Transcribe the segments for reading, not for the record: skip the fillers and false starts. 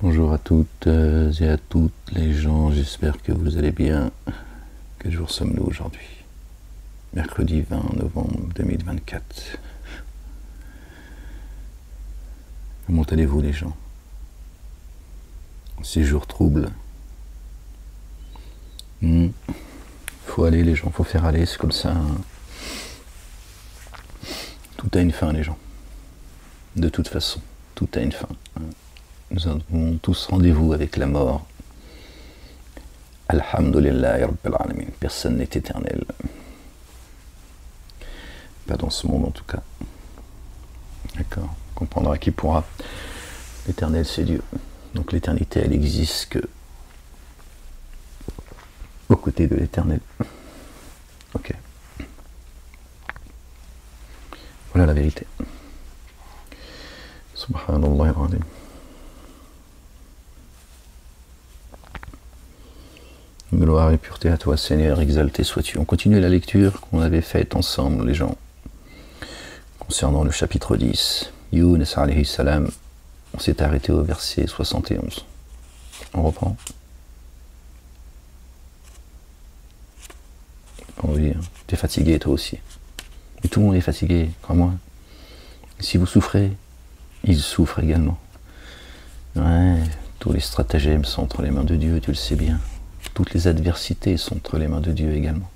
Bonjour à toutes et à toutes les gens, j'espère que vous allez bien. Quel jour sommes-nous aujourd'hui? Mercredi 20 novembre 2024. Comment allez-vous les gens? Ces jours troubles. Faut aller les gens, faut faire aller, c'est comme ça. Tout a une fin les gens. De toute façon, tout a une fin. Nous avons tous rendez-vous avec la mort. Alhamdulillah Rabbil Alamin. Personne n'est éternel. Pas dans ce monde en tout cas. D'accord. On comprendra qui pourra. L'éternel c'est Dieu. Donc l'éternité elle existe que aux côtés de l'éternel. Ok. Voilà la vérité. Subhanallah al-Azim. Gloire et pureté à toi, Seigneur, exalté sois-tu. On continue la lecture qu'on avait faite ensemble, les gens, concernant le chapitre 10. Yunus alayhi salam, on s'est arrêté au verset 71. On reprend. Oui, tu es fatigué toi aussi. Et tout le monde est fatigué, crois-moi. Si vous souffrez, ils souffrent également. Ouais, tous les stratagèmes sont entre les mains de Dieu, tu le sais bien. Toutes les adversités sont entre les mains de Dieu également.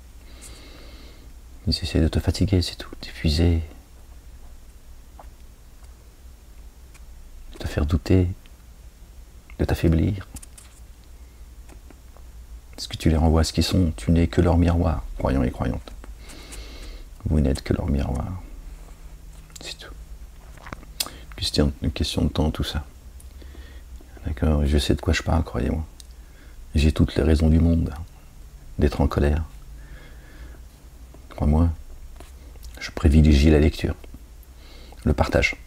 Ils essaient de te fatiguer, c'est tout, t'épuiser, de te faire douter, de t'affaiblir. Est-ce que tu les renvoies à ce qu'ils sont? Tu n'es que leur miroir, croyants et croyantes. Vous n'êtes que leur miroir. C'est tout. Une question de temps, tout ça. D'accord? Je sais de quoi je parle, croyez-moi. J'ai toutes les raisons du monde d'être en colère. Crois-moi, je privilégie la lecture, le partage.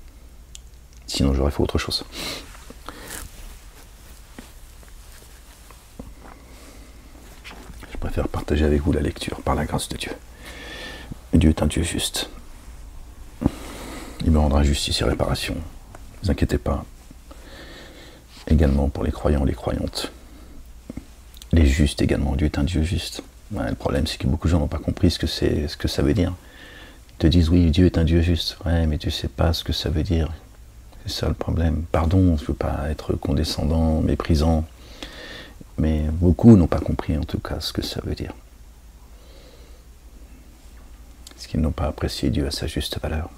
Sinon, j'aurais fait autre chose. Je préfère partager avec vous la lecture, par la grâce de Dieu. Dieu est un Dieu juste. Il me rendra justice et réparation. Ne vous inquiétez pas. Également pour les croyants et les croyantes. Les justes également, Dieu est un Dieu juste. Ouais, le problème c'est que beaucoup de gens n'ont pas compris ce que ça veut dire. Ils te disent oui, Dieu est un Dieu juste. Ouais, mais tu ne sais pas ce que ça veut dire. C'est ça le problème. Pardon, je ne veux pas être condescendant, méprisant. Mais beaucoup n'ont pas compris en tout cas ce que ça veut dire. Parce qu'ils n'ont pas apprécié Dieu à sa juste valeur.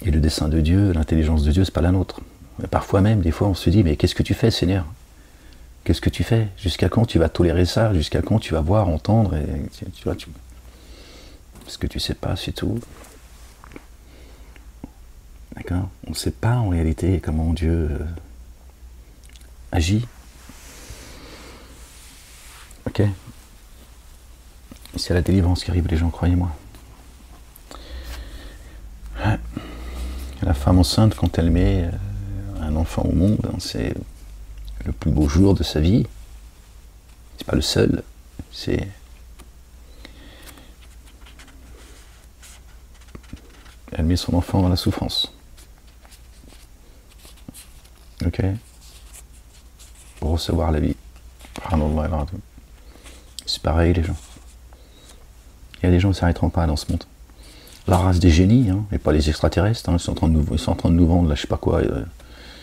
Et le dessein de Dieu, l'intelligence de Dieu, c'est pas la nôtre. Mais parfois même, des fois on se dit, mais qu'est-ce que tu fais Seigneur? Qu'est-ce que tu fais? Jusqu'à quand tu vas tolérer ça? Jusqu'à quand tu vas voir, entendre et, tu vois, parce que tu sais pas, c'est tout. D'accord? On ne sait pas en réalité comment Dieu agit. Ok? C'est la délivrance qui arrive, les gens, croyez-moi. La femme enceinte, quand elle met un enfant au monde, c'est le plus beau jour de sa vie. C'est pas le seul, c'est elle met son enfant dans la souffrance. Ok? Pour recevoir la vie. C'est pareil les gens. Il y a des gens qui ne s'arrêteront pas dans ce monde. La race des génies, hein, et pas les extraterrestres, hein, ils sont en train de nous vendre, là, je sais pas quoi,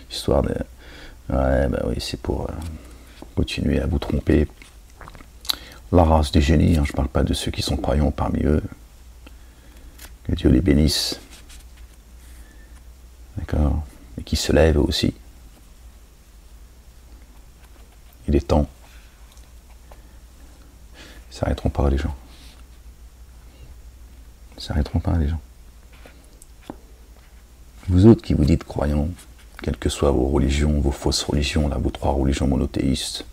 histoire de... Ouais, bah oui, c'est pour continuer à vous tromper. La race des génies, hein, je parle pas de ceux qui sont croyants parmi eux. Que Dieu les bénisse. D'accord? Et qui se lèvent aussi. Il est temps. Ils ne s'arrêteront pas les gens. Ils ne s'arrêteront pas les gens. Vous autres qui vous dites croyants, quelles que soient vos religions, vos fausses religions, là, vos 3 religions monothéistes,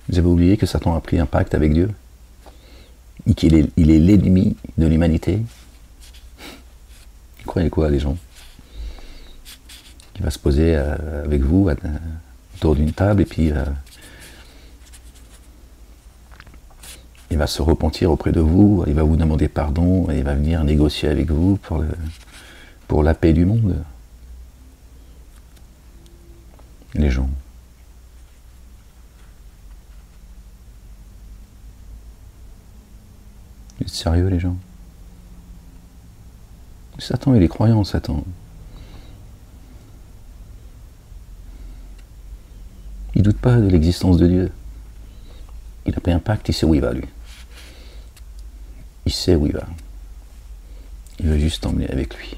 vous avez oublié que Satan a pris un pacte avec Dieu? Et qu'il est l'ennemi de l'humanité? Vous croyez quoi les gens? Qui va se poser avec vous autour d'une table et puis il va se repentir auprès de vous, il va vous demander pardon, et il va venir négocier avec vous pour la paix du monde. Les gens. Vous êtes sérieux, les gens? Satan, il est croyant, Satan. Il ne doute pas de l'existence de Dieu. Il a pris un pacte, il sait où il va, lui. Il sait où il va. Il veut juste t'emmener avec lui.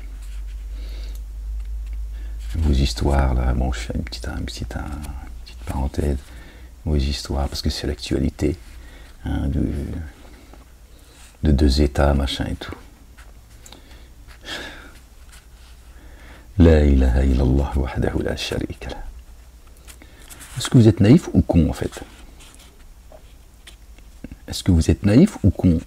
Vos histoires, là, bon, je fais une petite parenthèse. Vos histoires, parce que c'est l'actualité, hein, de deux États, machin et tout. La ilaha illallah wahdahu la sharika lah. Est-ce que vous êtes naïf ou con, en fait? Est-ce que vous êtes naïf ou con?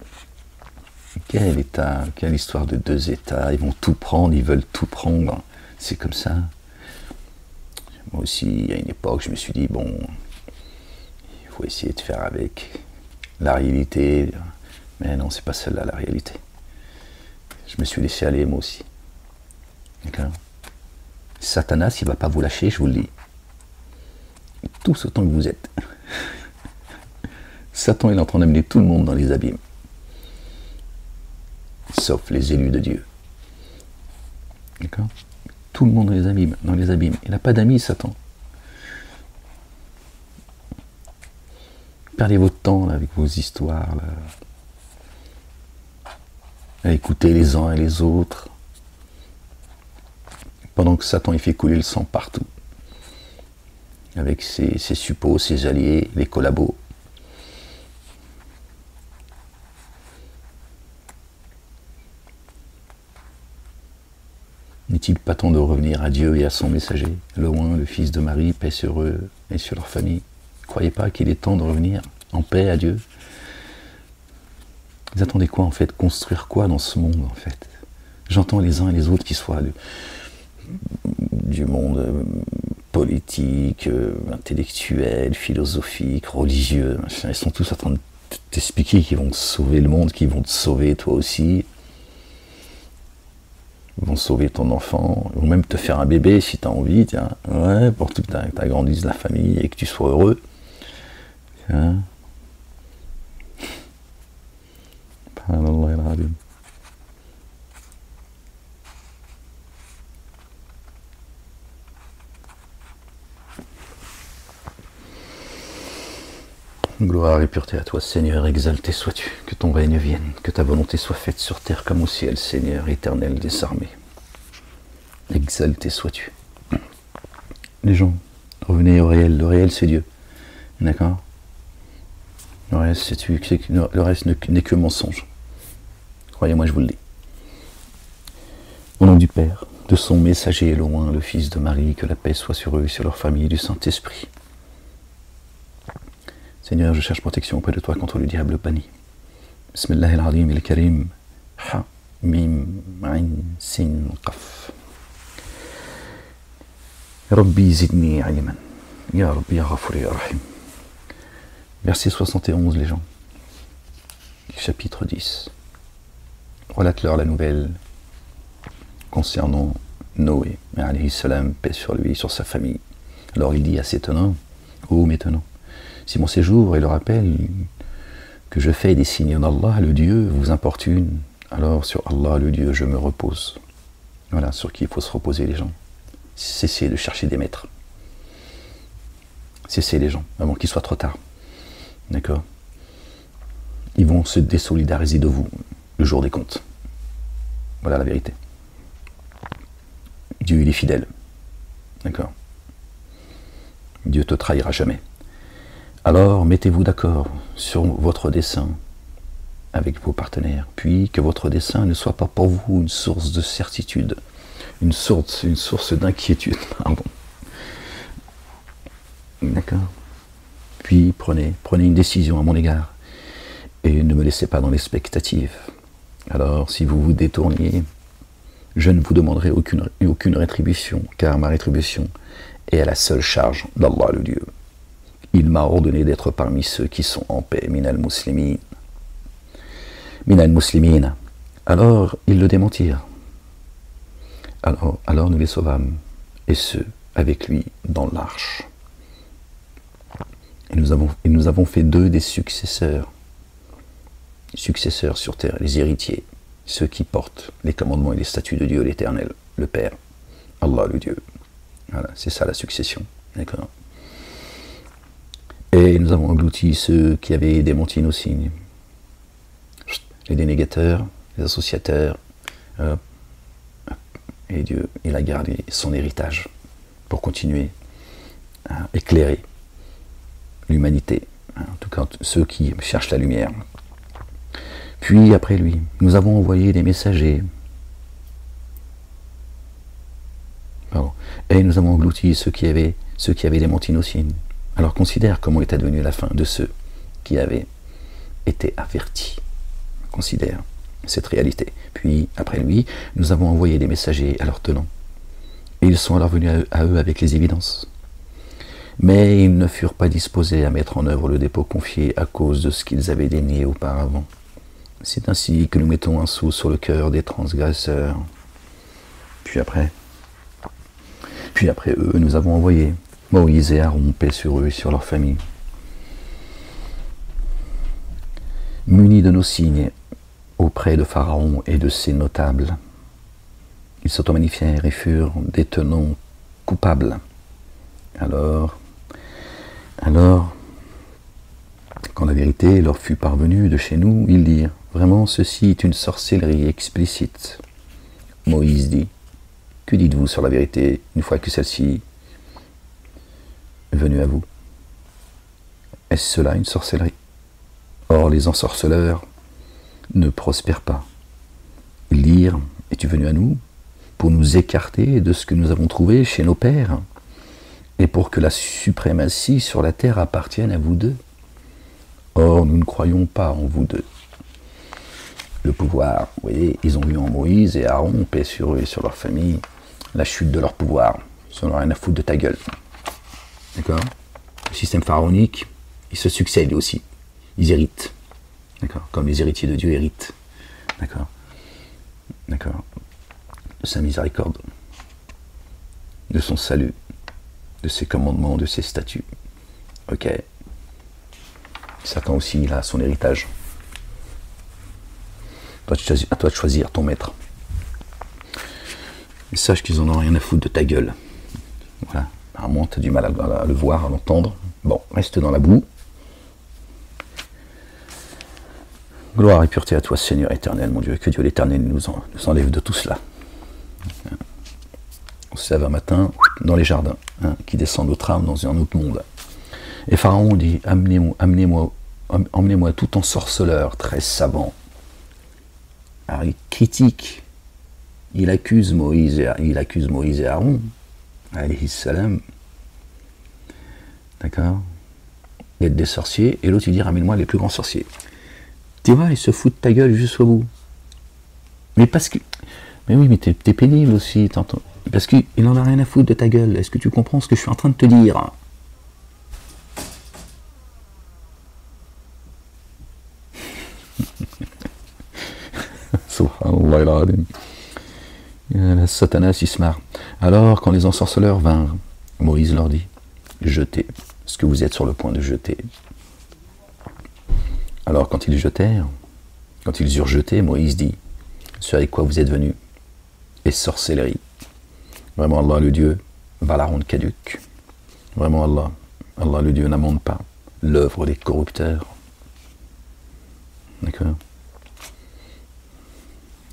Quel État, quelle histoire de deux États, ils vont tout prendre, ils veulent tout prendre, c'est comme ça. Moi aussi, à une époque, je me suis dit, bon, il faut essayer de faire avec la réalité, mais non, c'est pas celle-là la réalité. Je me suis laissé aller, moi aussi. D'accord? Satanas, il va pas vous lâcher, je vous le dis. Tous autant que vous êtes. Satan, il est en train d'amener tout le monde dans les abîmes. Sauf les élus de Dieu. D'accord? Tout le monde dans les abîmes. Il n'a pas d'amis, Satan. Perdez votre temps là, avec vos histoires, là, à écouter les uns et les autres, pendant que Satan il fait couler le sang partout, avec ses suppôts, ses alliés, les collabos. N'est-il pas temps de revenir à Dieu et à son messager, le Oint, le Fils de Marie, paix sur eux et sur leur famille? Ne croyez pas qu'il est temps de revenir en paix à Dieu? Vous attendez quoi en fait? Construire quoi dans ce monde en fait? J'entends les uns et les autres qui soient du monde politique, intellectuel, philosophique, religieux, machin. Ils sont tous en train de t'expliquer qu'ils vont te sauver le monde, qu'ils vont te sauver toi aussi. Ils vont sauver ton enfant, ils vont même te faire un bébé si tu as envie, tiens, ouais, pour que tu agrandisses la famille et que tu sois heureux. Tiens. Gloire et pureté à toi, Seigneur, exalté sois-tu, que ton règne vienne, que ta volonté soit faite sur terre comme au ciel, Seigneur, éternel des armées. Exalté sois-tu. Les gens, revenez au réel, le réel c'est Dieu, d'accord? Le reste n'est que mensonge. Croyez-moi, je vous le dis. Au nom du Père, de son messager loin, le Fils de Marie, que la paix soit sur eux et sur leur famille, du Saint-Esprit. Seigneur, je cherche protection auprès de toi contre le diable banni. Bismillah al-Azim al-Karim. Ha, mim, ain, sin, qaf. Rabbi zidni ilman. Ya Rabbi ya Ghafur ya Rahim. Verset 71, les gens. Chapitre 10. Relate-leur la nouvelle concernant Noé, alayhi salam, paix sur lui, sur sa famille. Alors il dit à cet homme, ô maintenant, si mon séjour est le rappel que je fais des signes d'Allah, le Dieu, vous importune, alors sur Allah, le Dieu, je me repose. Voilà, sur qui il faut se reposer, les gens. Cessez de chercher des maîtres. Cessez, les gens, avant qu'il soit trop tard. D'accord? Ils vont se désolidariser de vous le jour des comptes. Voilà la vérité. Dieu, il est fidèle. D'accord? Dieu te trahira jamais. Alors, mettez-vous d'accord sur votre dessein avec vos partenaires, puis que votre dessein ne soit pas pour vous une source de certitude, une source d'inquiétude, pardon. D'accord? Puis prenez une décision à mon égard, et ne me laissez pas dans l'expectative. Alors, si vous vous détourniez, je ne vous demanderai aucune rétribution, car ma rétribution est à la seule charge d'Allah le Dieu. Il m'a ordonné d'être parmi ceux qui sont en paix, minal muslimin, Minal muslimina. Alors ils le démentirent. Alors nous les sauvâmes, et ceux avec lui dans l'arche. Et nous avons fait d'eux des successeurs sur terre, les héritiers, ceux qui portent les commandements et les statuts de Dieu l'Éternel, le Père, Allah le Dieu. Voilà, c'est ça la succession. D'accord. Et nous avons englouti ceux qui avaient démenti nos signes. Les dénégateurs, les associateurs, et Dieu, il a gardé son héritage pour continuer à éclairer l'humanité, en tout cas ceux qui cherchent la lumière. Puis après lui, nous avons envoyé des messagers. Pardon. Et nous avons englouti ceux qui avaient démenti nos signes. Alors considère comment est advenue la fin de ceux qui avaient été avertis. Considère cette réalité. Puis après lui, nous avons envoyé des messagers à leur tenant. Et ils sont alors venus à eux avec les évidences. Mais ils ne furent pas disposés à mettre en œuvre le dépôt confié à cause de ce qu'ils avaient dénié auparavant. C'est ainsi que nous mettons un sceau sur le cœur des transgresseurs. Puis après eux, nous avons envoyé Moïse et Aaron, paix sur eux et sur leurs familles. Munis de nos signes auprès de Pharaon et de ses notables, ils s'auto-magnifièrent et furent des tenants coupables. Alors, quand la vérité leur fut parvenue de chez nous, ils dirent, vraiment ceci est une sorcellerie explicite. Moïse dit, que dites-vous sur la vérité une fois que celle-ci est venue à vous? Est-ce cela une sorcellerie? Or les ensorceleurs ne prospèrent pas. Ils dirent, es-tu venu à nous pour nous écarter de ce que nous avons trouvé chez nos pères et pour que la suprématie sur la terre appartienne à vous deux? Or nous ne croyons pas en vous deux. Le pouvoir, vous voyez, ils ont vu en Moïse et Aaron, paix sur eux et sur leur famille, la chute de leur pouvoir. Ils n'ont rien à foutre de ta gueule. D'accord? Le système pharaonique, il se succède aussi. Ils héritent. D'accord? Comme les héritiers de Dieu héritent. D'accord? D'accord? De sa miséricorde, de son salut, de ses commandements, de ses statuts. Ok? Satan aussi, il a son héritage. À toi de choisir ton maître. Et sache qu'ils en ont rien à foutre de ta gueule. Voilà. Apparemment, tu as du mal à le voir, à l'entendre. Bon, reste dans la boue. Gloire et pureté à toi, Seigneur éternel, mon Dieu. Que Dieu l'éternel nous enlève de tout cela. On se lève un matin dans les jardins, qui descend notre âme dans un autre monde. Et Pharaon dit, emmenez-moi tout ensorceleur, très savant. Alors il critique, il accuse Moïse et Aaron, alayhi salam, d'accord, d'être des sorciers, et l'autre il dit, ramène-moi les plus grands sorciers. Tu vois, il se fout de ta gueule jusqu'au bout. Mais parce que... Mais oui, mais t'es pénible aussi, t'entends. Parce qu'il n'en a rien à foutre de ta gueule. Est-ce que tu comprends ce que je suis en train de te dire? Subhanallah. Satanas il se marre. Alors, quand les ensorceleurs vinrent, Moïse leur dit, jetez ce que vous êtes sur le point de jeter. Alors, quand ils eurent jeté, Moïse dit, ce avec quoi vous êtes venus est sorcellerie. Vraiment, Allah le Dieu va la rendre caduque. Vraiment, Allah le Dieu n'amende pas l'œuvre des corrupteurs. D'accord?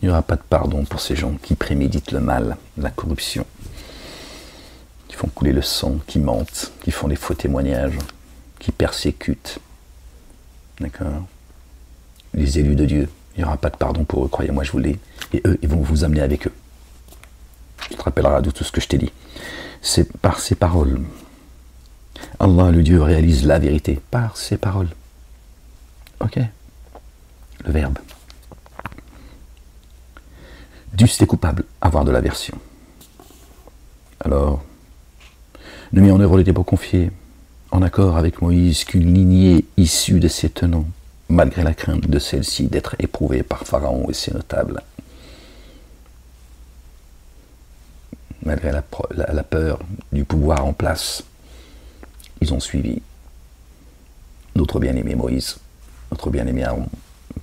Il n'y aura pas de pardon pour ces gens qui préméditent le mal, la corruption, qui font couler le sang, qui mentent, qui font des faux témoignages, qui persécutent. D'accord? Les élus de Dieu, il n'y aura pas de pardon pour eux, croyez-moi, je vous l'ai. Et eux, ils vont vous amener avec eux. Tu te rappelleras de tout ce que je t'ai dit. C'est par ces paroles. Allah, le Dieu, réalise la vérité par ces paroles. Ok? Le verbe. Dussent les coupables avoir de l'aversion. Alors, ne mit en œuvre le dépôt confié, en accord avec Moïse, qu'une lignée issue de ses tenants malgré la crainte de celle-ci d'être éprouvée par Pharaon et ses notables. Malgré la peur du pouvoir en place, ils ont suivi notre bien-aimé Moïse, notre bien-aimé Aaron,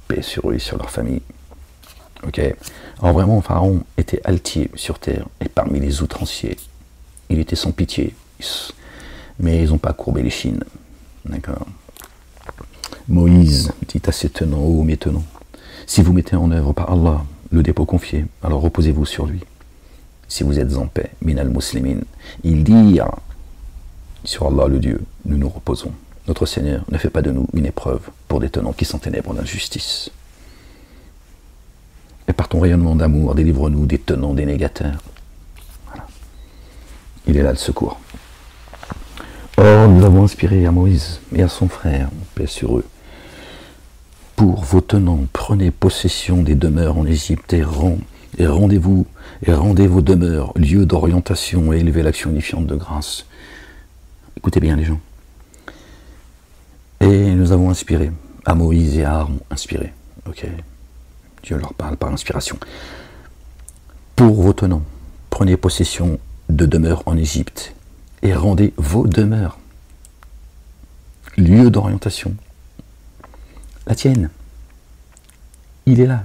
paix sur eux et sur leur famille. Ok. Alors vraiment, Pharaon était altier sur terre et parmi les outranciers. Il était sans pitié, mais ils n'ont pas courbé les chines. D'accord. Moïse dit à ses tenants, ô mes tenants, si vous mettez en œuvre par Allah le dépôt confié, alors reposez-vous sur lui. Si vous êtes en paix, minal muslimin, ils dirent, sur Allah le Dieu, nous nous reposons. Notre Seigneur ne fait pas de nous une épreuve pour des tenants qui s'enténèbrent d'injustice. Et par ton rayonnement d'amour, délivre-nous des tenants dénégateurs. Voilà. Il est là le secours. Or, nous avons inspiré à Moïse et à son frère, paix sur eux. Pour vos tenants, prenez possession des demeures en Égypte et rendez vos demeures, lieu d'orientation et élevez l'action unifiante de grâce. Écoutez bien les gens. Et nous avons inspiré à Moïse et à Aaron, inspiré. Ok. Dieu leur parle par inspiration. Pour vos tenants, prenez possession de demeures en Égypte et rendez vos demeures, lieu d'orientation. La tienne, il est là,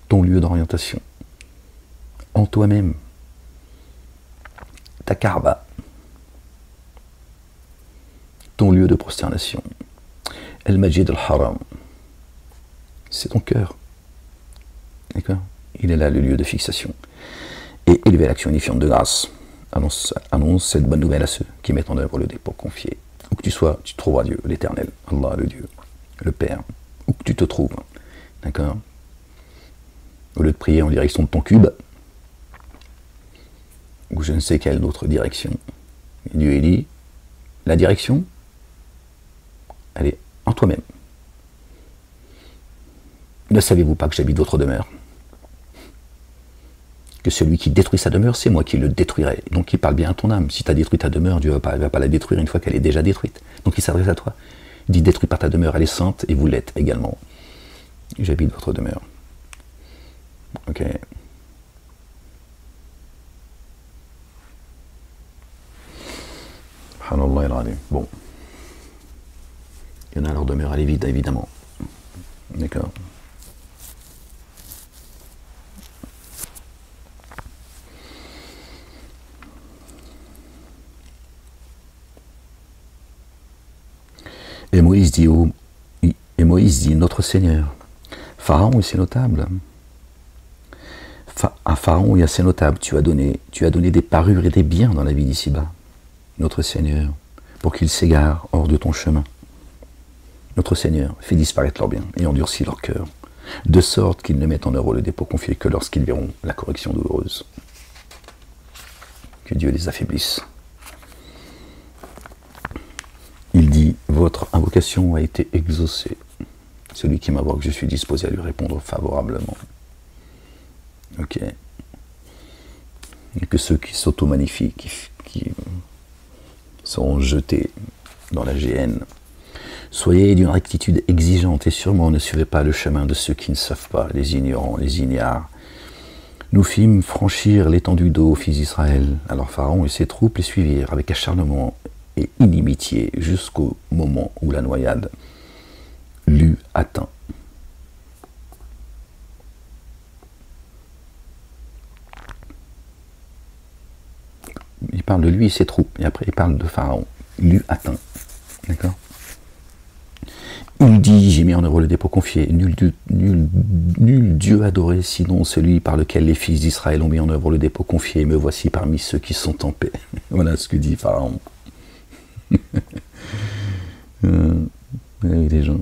ton lieu d'orientation, en toi-même, ta Kaaba, ton lieu de prosternation, El Majid al-Haram, c'est ton cœur, d'accord? Il est là le lieu de fixation. Et élever l'action unifiante de grâce. Annonce cette bonne nouvelle à ceux qui mettent en œuvre le dépôt confié. Où que tu sois, tu trouveras Dieu, l'Éternel, Allah le Dieu, le Père, où que tu te trouves, d'accord? Au lieu de prier en direction de ton cube, ou je ne sais quelle autre direction, Dieu est dit, la direction, elle est en toi-même. Ne savez-vous pas que j'habite votre demeure? Que celui qui détruit sa demeure, c'est moi qui le détruirai. Donc il parle bien à ton âme. Si tu as détruit ta demeure, Dieu ne va pas la détruire une fois qu'elle est déjà détruite. Donc il s'adresse à toi. Il dit, détruit par ta demeure, elle est sainte, et vous l'êtes également. J'habite votre demeure. Ok. Subhanallah al-Azim. Bon. Il y en a, leur demeure, elle est vide, évidemment. D'accord. Et Moïse dit, notre Seigneur, Pharaon et ses notables. À Pharaon et à ses notables, tu as donné des parures et des biens dans la vie d'ici-bas, notre Seigneur, pour qu'ils s'égarent hors de ton chemin. Notre Seigneur, fais disparaître leurs biens et endurcis leur cœur, de sorte qu'ils ne mettent en œuvre le dépôt confié que lorsqu'ils verront la correction douloureuse. Que Dieu les affaiblisse. Il dit, votre invocation a été exaucée. Celui qui m'invoque, je suis disposé à lui répondre favorablement. Ok. Et que ceux qui s'auto-magnifient, qui seront jetés dans la géhenne, soyez d'une rectitude exigeante et sûrement ne suivez pas le chemin de ceux qui ne savent pas, les ignorants, les ignares. Nous fîmes franchir l'étendue d'eau aux fils d'Israël. Alors Pharaon et ses troupes les suivirent avec acharnement et inimitié jusqu'au moment où la noyade l'eut atteint. Il parle de lui et ses troupes, et après il parle de Pharaon. L'eut atteint. D'accord? Il dit, j'ai mis en œuvre le dépôt confié, nul Dieu adoré, sinon celui par lequel les fils d'Israël ont mis en œuvre le dépôt confié, me voici parmi ceux qui sont en paix. Voilà ce que dit Pharaon. Les gens.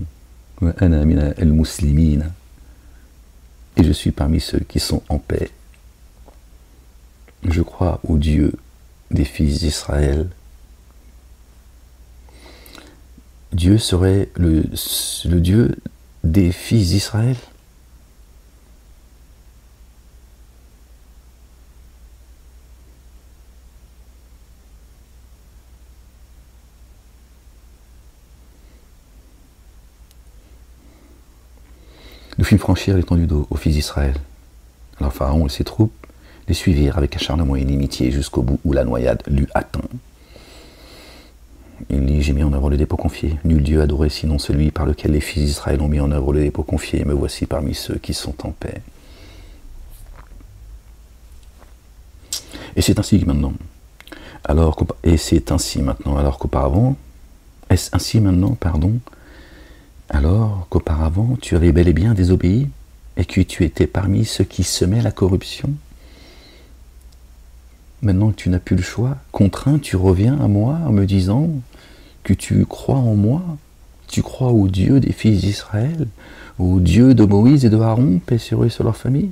Et je suis parmi ceux qui sont en paix. Je crois au Dieu des fils d'Israël. Dieu serait le Dieu des fils d'Israël? Nous fîmes franchir l'étendue d'eau aux fils d'Israël. Alors Pharaon et ses troupes les suivirent avec acharnement et inimitié jusqu'au bout où la noyade l'eut atteint. Il dit, j'ai mis en œuvre le dépôt confié. Nul Dieu adoré sinon celui par lequel les fils d'Israël ont mis en œuvre le dépôt confié. Et me voici parmi ceux qui sont en paix. Et c'est ainsi que maintenant. Alors qu'auparavant, alors qu'auparavant tu avais bel et bien désobéi et que tu étais parmi ceux qui semaient la corruption. Maintenant que tu n'as plus le choix, contraint, tu reviens à moi en me disant que tu crois en moi, tu crois au Dieu des fils d'Israël, au Dieu de Moïse et de Aaron, paix sur eux et sur leur famille.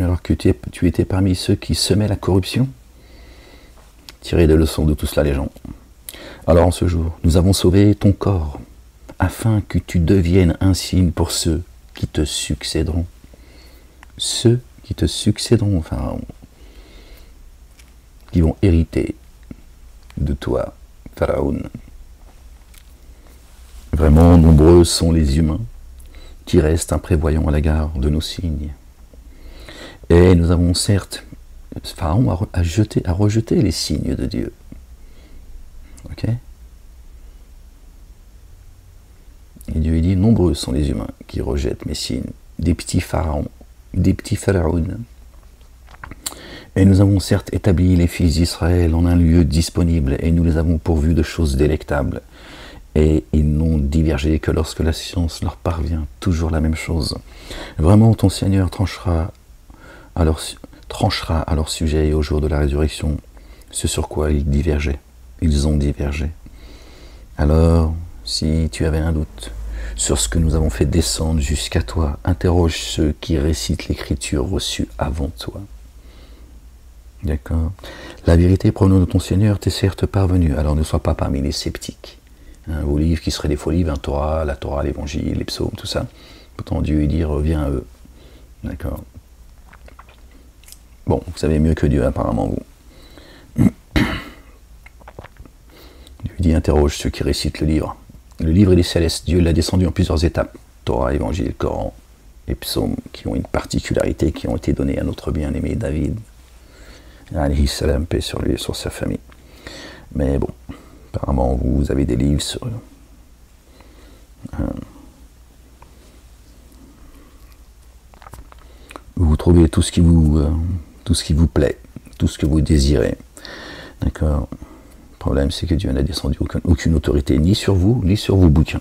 Alors que tu étais parmi ceux qui semaient la corruption, tirez des leçons de tout cela les gens. Alors en ce jour, nous avons sauvé ton corps, afin que tu deviennes un signe pour ceux qui te succéderont. Ceux qui te succéderont, qui vont hériter de toi, Pharaon. Vraiment nombreux sont les humains qui restent imprévoyants à l'égard de nos signes. Et nous avons certes, Pharaon a rejeté les signes de Dieu. Ok? Et Dieu dit, nombreux sont les humains qui rejettent mes signes, des petits pharaons, des petits pharaons. Et nous avons certes établi les fils d'Israël en un lieu disponible, et nous les avons pourvus de choses délectables. Et ils n'ont divergé que lorsque la science leur parvient, toujours la même chose. Vraiment, ton Seigneur tranchera à leur sujet et au jour de la résurrection ce sur quoi ils divergeaient. Ils ont divergé. Alors, si tu avais un doute sur ce que nous avons fait descendre jusqu'à toi, interroge ceux qui récitent l'écriture reçue avant toi. D'accord? La vérité provenant de ton Seigneur t'est certes parvenue, alors ne sois pas parmi les sceptiques. Vos livres qui seraient des faux livres, la Torah, l'Évangile, les psaumes, tout ça. Pourtant Dieu dit reviens à eux. D'accord? Bon, vous savez mieux que Dieu apparemment vous. Dieu dit interroge ceux qui récitent le livre. Le livre il est céleste, Dieu l'a descendu en plusieurs étapes. Torah, Évangile, Coran, et psaumes qui ont une particularité qui ont été donnés à notre bien-aimé David. Alayhi salam, paix sur lui et sur sa famille. Mais bon, apparemment vous avez des livres sur vous trouvez tout ce qui vous plaît, tout ce que vous désirez. D'accord? Le problème, c'est que Dieu n'a descendu aucune autorité, ni sur vous, ni sur vos bouquins.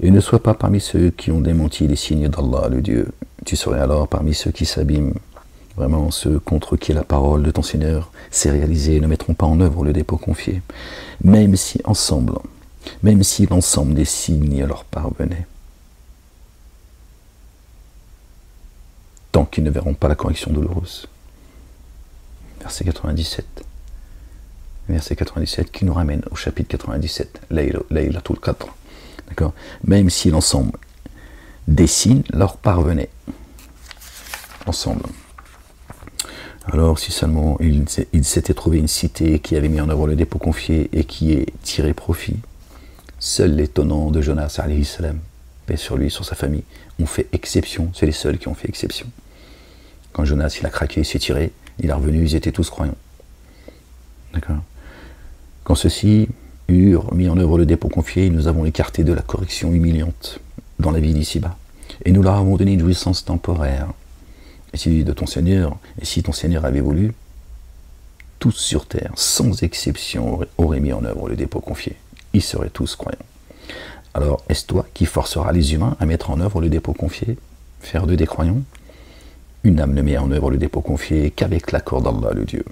Et ne sois pas parmi ceux qui ont démenti les signes d'Allah, le Dieu. Tu serais alors parmi ceux qui s'abîment, vraiment ceux contre qui la parole de ton Seigneur s'est réalisée et ne mettront pas en œuvre le dépôt confié, même si l'ensemble des signes leur parvenait. Tant qu'ils ne verront pas la correction douloureuse. Verset 97. Verset 97 qui nous ramène au chapitre 97, Laylatul Qadr. D'accord? Même si l'ensemble des signes leur parvenait. Ensemble. Alors, si seulement il s'était trouvé une cité qui avait mis en œuvre le dépôt confié et qui ait tiré profit, seuls les tenants de Jonas, alayhi salam, paix sur lui, sur sa famille, ont fait exception. C'est les seuls qui ont fait exception. Quand Jonas il a craqué, il s'est tiré, il est revenu, ils étaient tous croyants. D'accord? Quand ceux-ci eurent mis en œuvre le dépôt confié, nous avons écarté de la correction humiliante dans la vie d'ici-bas. Et nous leur avons donné une jouissance temporaire. Et si ton Seigneur avait voulu, tous sur terre, sans exception, auraient mis en œuvre le dépôt confié. Ils seraient tous croyants. Alors, est-ce toi qui forcera les humains à mettre en œuvre le dépôt confié, faire d'eux des croyants? Une âme ne met en œuvre le dépôt confié qu'avec l'accord d'Allah, le Dieu.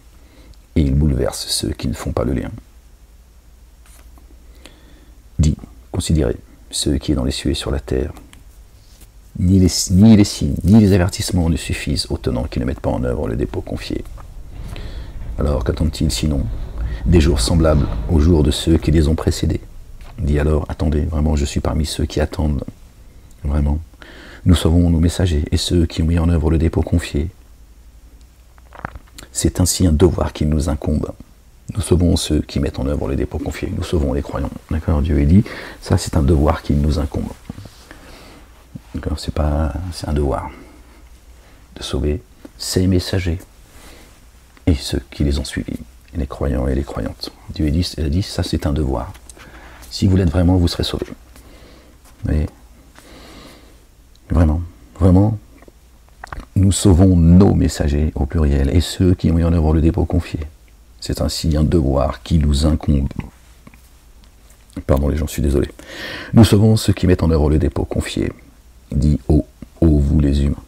Et il bouleverse ceux qui ne font pas le lien. Dis, considérez ceux qui est dans les cieux et sur la terre. Ni les signes, ni les avertissements ne suffisent aux tenants qui ne mettent pas en œuvre le dépôt confié. Alors qu'attendent-ils sinon? Des jours semblables aux jours de ceux qui les ont précédés. Dit alors, attendez, vraiment, je suis parmi ceux qui attendent. Vraiment. Nous sauvons nos messagers et ceux qui ont mis en œuvre le dépôt confié. C'est ainsi un devoir qui nous incombe. Nous sauvons ceux qui mettent en œuvre le dépôt confié. Nous sauvons les croyants. D'accord, Dieu a dit, ça c'est un devoir qui nous incombe. D'accord, c'est un devoir de sauver ces messagers et ceux qui les ont suivis, les croyants et les croyantes. Dieu a dit, ça c'est un devoir. Si vous l'êtes vraiment, vous serez sauvés. Vous voyez ? Vraiment, vraiment, nous sauvons nos messagers au pluriel et ceux qui ont mis en œuvre le dépôt confié. C'est ainsi un devoir qui nous incombe. Pardon les gens, je suis désolé. Nous sauvons ceux qui mettent en œuvre le dépôt confié. Dit ô vous les humains.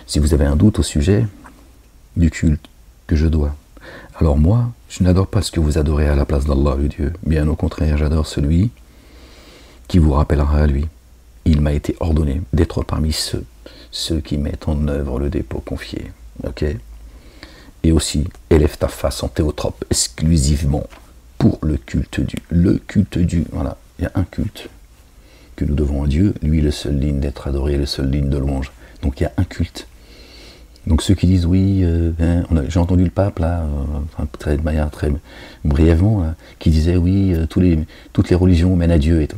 Si vous avez un doute au sujet du culte que je dois, alors moi, je n'adore pas ce que vous adorez à la place d'Allah, le Dieu. Bien au contraire, j'adore celui qui vous rappellera à lui. Il m'a été ordonné d'être parmi ceux qui mettent en œuvre le dépôt confié. Ok ? Et aussi, élève ta face en théotrope exclusivement pour le culte du. Le culte du. Voilà, il y a un culte que nous devons à Dieu, lui le seul digne d'être adoré, le seul digne de louange. Donc il y a un culte. Donc ceux qui disent oui, j'ai entendu le pape là, de manière très brièvement, là, qui disait oui, toutes les religions mènent à Dieu et tout.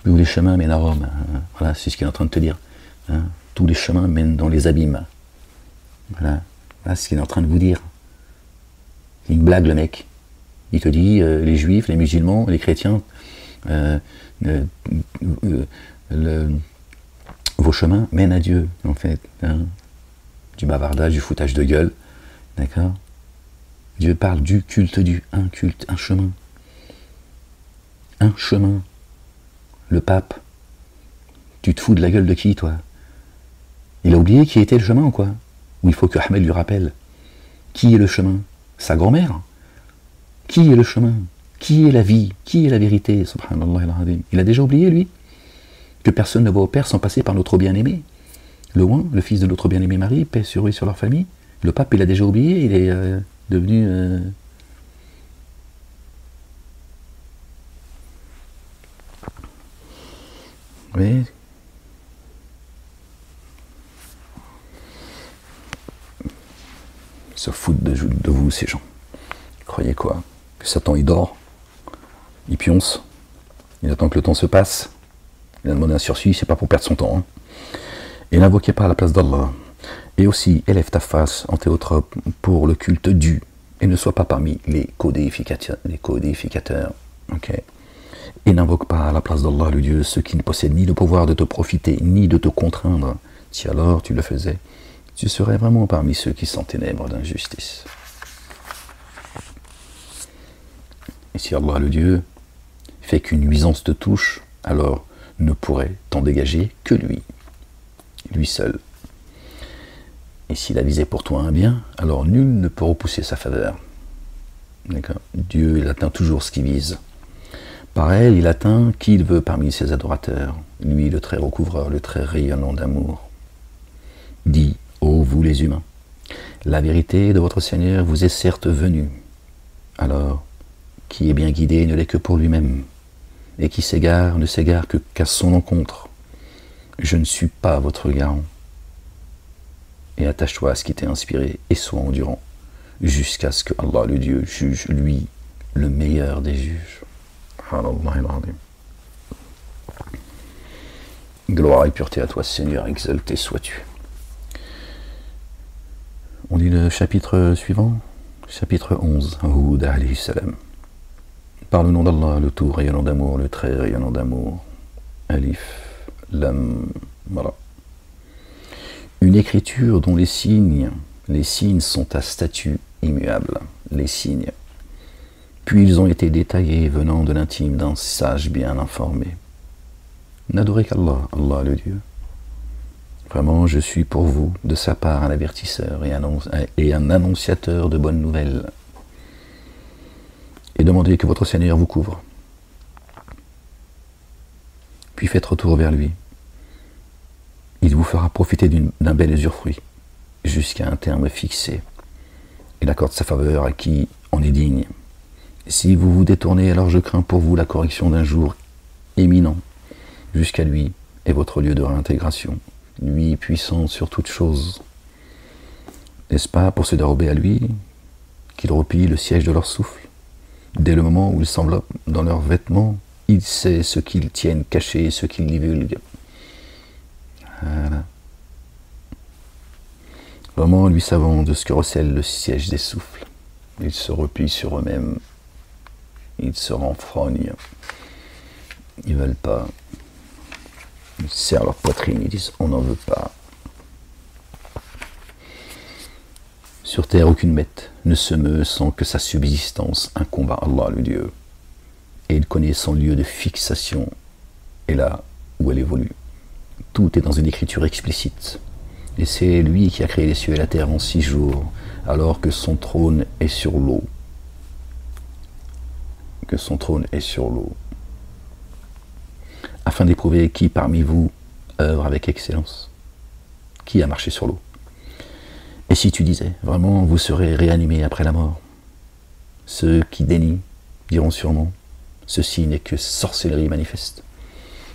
Tous les chemins mènent à Rome. Voilà, c'est ce qu'il est en train de te dire. Hein. Tous les chemins mènent dans les abîmes. Voilà, c'est ce qu'il est en train de vous dire. C'est une blague le mec. Il te dit les juifs, les musulmans, les chrétiens, vos chemins mènent à Dieu, en fait. Hein. Du bavardage, du foutage de gueule. D'accord ? Dieu parle du culte un culte, un chemin. Un chemin. Le pape. Tu te fous de la gueule de qui, toi ? Il a oublié qui était le chemin ou quoi ? Ou il faut que Ahmed lui rappelle. Qui est le chemin ? Sa grand-mère ? Qui est le chemin ? Qui est la vie ? Qui est la vérité ? Subhanallah al-Azim. Il a déjà oublié, lui, que personne ne va au Père sans passer par notre bien-aimé. Le Oint, le fils de notre bien-aimé Marie, paix sur eux et sur leur famille. Le pape, il a déjà oublié, il est devenu... Oui. Ils se foutent de vous, ces gens. Croyez quoi ? Que Satan, il dort, il pionce, il attend que le temps se passe, il a demandé un sursis, c'est pas pour perdre son temps. Hein. Et n'invoquez pas à la place d'Allah. Et aussi, élève ta face en théotrope pour le culte du, et ne sois pas parmi les codéificateurs. Okay. Et n'invoque pas à la place d'Allah, le Dieu, ceux qui ne possèdent ni le pouvoir de te profiter, ni de te contraindre. Si alors tu le faisais, tu serais vraiment parmi ceux qui sont ténèbres d'injustice. Et si Allah, le Dieu, fait qu'une nuisance te touche, alors ne pourrait t'en dégager que lui seul. Et s'il a visé pour toi un bien, alors nul ne peut repousser sa faveur. D'accord ? Dieu, il atteint toujours ce qu'il vise. Par elle, il atteint qui il veut parmi ses adorateurs. Lui, le très recouvreur, le très rayonnant d'amour. Dit, ô vous les humains, la vérité de votre Seigneur vous est certes venue. Alors, qui est bien guidé ne l'est que pour lui-même, et qui s'égare ne s'égare qu'à son encontre. Je ne suis pas votre garant. Et attache-toi à ce qui t'est inspiré et sois endurant, jusqu'à ce que Allah, le Dieu, juge, lui, le meilleur des juges. Gloire et pureté à toi, Seigneur, exalté sois-tu. On lit le chapitre suivant, chapitre 11, Hud alayhi salam. Par le nom d'Allah, le tout rayonnant d'amour, le très rayonnant d'amour. Alif, Lam, Ra. Une écriture dont les signes sont à statut immuable, les signes. Puis ils ont été détaillés venant de l'intime d'un sage bien informé. N'adorez qu'Allah, Allah le Dieu. Vraiment, je suis pour vous, de sa part, un avertisseur et un annonciateur de bonnes nouvelles. Et demandez que votre Seigneur vous couvre. Puis faites retour vers lui. Il vous fera profiter d'un bel usufruit, jusqu'à un terme fixé. Il accorde sa faveur à qui en est digne. Si vous vous détournez, alors je crains pour vous la correction d'un jour éminent. Jusqu'à lui est votre lieu de réintégration, lui puissant sur toute chose. N'est-ce pas pour se dérober à lui qu'il replie le siège de leur souffle? Dès le moment où ils s'enveloppent dans leurs vêtements, il sait ce qu'ils tiennent caché, ce qu'ils divulguent. Voilà. Vraiment, lui savant de ce que recèle le siège des souffles. Ils se replient sur eux-mêmes. Ils se renfrognent. Ils veulent pas. Ils serrent leur poitrine, ils disent on n'en veut pas. Sur terre, aucune bête ne se meut sans que sa subsistance incombe à Allah le Dieu. Et il connaît son lieu de fixation et là où elle évolue. Tout est dans une écriture explicite. Et c'est lui qui a créé les cieux et la terre en 6 jours, alors que son trône est sur l'eau. Que son trône est sur l'eau. Afin d'éprouver qui parmi vous œuvre avec excellence. Qui a marché sur l'eau? Et si tu disais, vraiment, vous serez réanimés après la mort? Ceux qui dénient diront sûrement, ceci n'est que sorcellerie manifeste.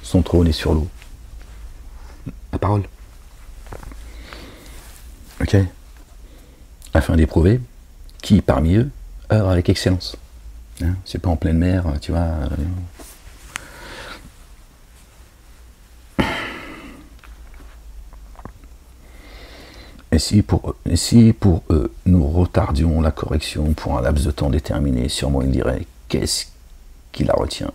Son trône est sur l'eau. La parole. Ok. Afin d'éprouver qui parmi eux œuvre avec excellence. Hein, c'est pas en pleine mer, tu vois. Et si pour eux, nous retardions la correction pour un laps de temps déterminé, sûrement ils diraient, qu'est-ce qui la retient?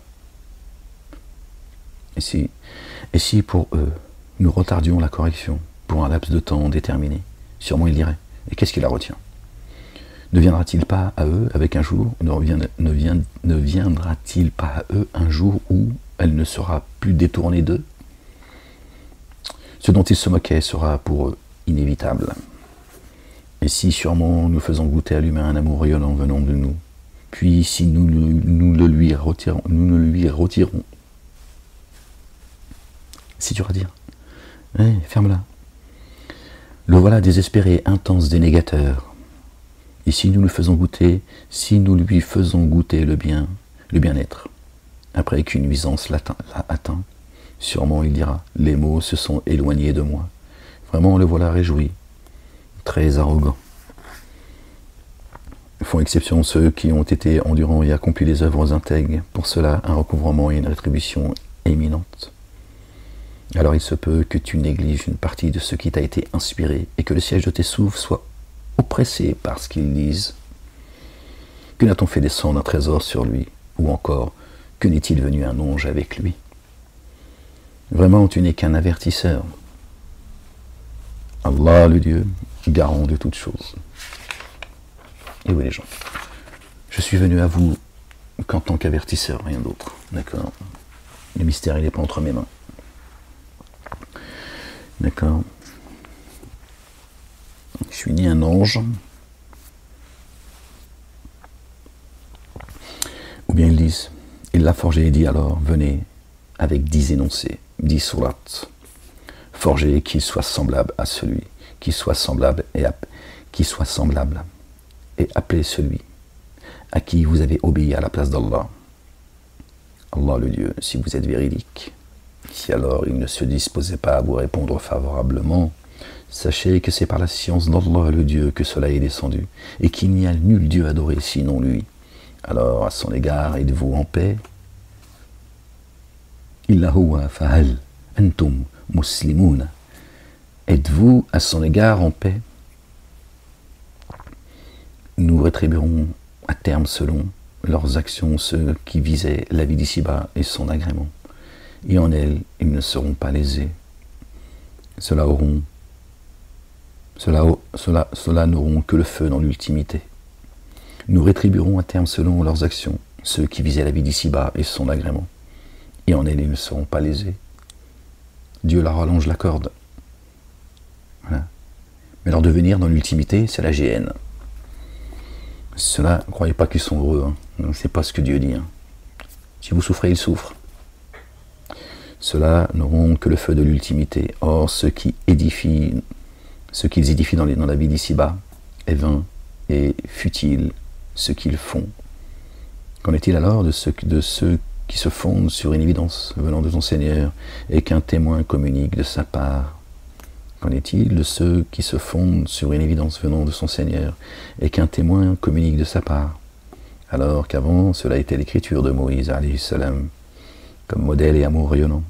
Et si pour eux, nous retardions la correction pour un laps de temps déterminé, sûrement ils diraient, et qu'est-ce qui la retient? Ne viendra-t-il pas à eux avec un jour, ne viendra-t-il pas à eux un jour où elle ne sera plus détournée d'eux? Ce dont ils se moquaient sera pour eux inévitable. Et si sûrement nous faisons goûter à l'humain un amour rayonnant venant de nous, puis si nous le lui retirons, si tu vas dire, ouais, ferme-la. Le voilà désespéré, intense, dénégateur. Et si nous lui faisons goûter le bien-être, après qu'une nuisance l'a atteint, sûrement il dira, les mots se sont éloignés de moi. Vraiment, le voilà réjoui, très arrogant. Font exception ceux qui ont été endurants et accompli les œuvres intègres. Pour cela, un recouvrement et une rétribution éminente. Alors il se peut que tu négliges une partie de ce qui t'a été inspiré et que le siège de tes souffles soit oppressé par ce qu'ils disent. Que n'a-t-on fait descendre un trésor sur lui? Ou encore, que n'est-il venu un ange avec lui? Vraiment, tu n'es qu'un avertisseur. Allah, le Dieu, garant de toutes choses. Et oui, les gens, je suis venu à vous qu'en tant qu'avertisseur, rien d'autre. D'accord? Le mystère, il n'est pas entre mes mains. D'accord? Je suis ni un ange, ou bien ils disent, il l'a forgé et dit alors, venez avec 10 énoncés, 10 sourates, forgé qu'il soit semblable à celui, qui soit semblable et appelez celui à qui vous avez obéi à la place d'Allah. Allah le Dieu, si vous êtes véridique, si alors il ne se disposait pas à vous répondre favorablement, sachez que c'est par la science d'Allah le Dieu que cela est descendu, et qu'il n'y a nul Dieu adoré sinon lui. Alors à son égard, êtes-vous en paix? Illa huwa fa'al antum muslimun. Êtes-vous à son égard en paix? Nous rétribuerons à terme selon leurs actions ceux qui visaient la vie d'ici-bas et son agrément. Et en elle, ils ne seront pas lésés. Cela n'auront que le feu dans l'ultimité. Nous rétribuerons à terme selon leurs actions ceux qui visaient la vie d'ici-bas et son agrément. Et en elle, ils ne seront pas lésés. Dieu leur allonge la corde. Voilà. Mais leur devenir dans l'ultimité, c'est la géhenne. Cela, ne croyez pas qu'ils sont heureux. Hein. C'est pas ce que Dieu dit. Hein. Si vous souffrez, ils souffrent. Ceux-là n'auront que le feu de l'ultimité. Or, ce qu'ils édifient dans la vie d'ici-bas est vain et futile ce qu'ils font. Qu'en est-il alors de ceux qui se fondent sur une évidence venant de ton Seigneur et qu'un témoin communique de sa part? Qu'en est-il de ceux qui se fondent sur une évidence venant de son Seigneur et qu'un témoin communique de sa part? Alors qu'avant, cela était l'écriture de Moïse, alayhi salam, comme modèle et amour rayonnant.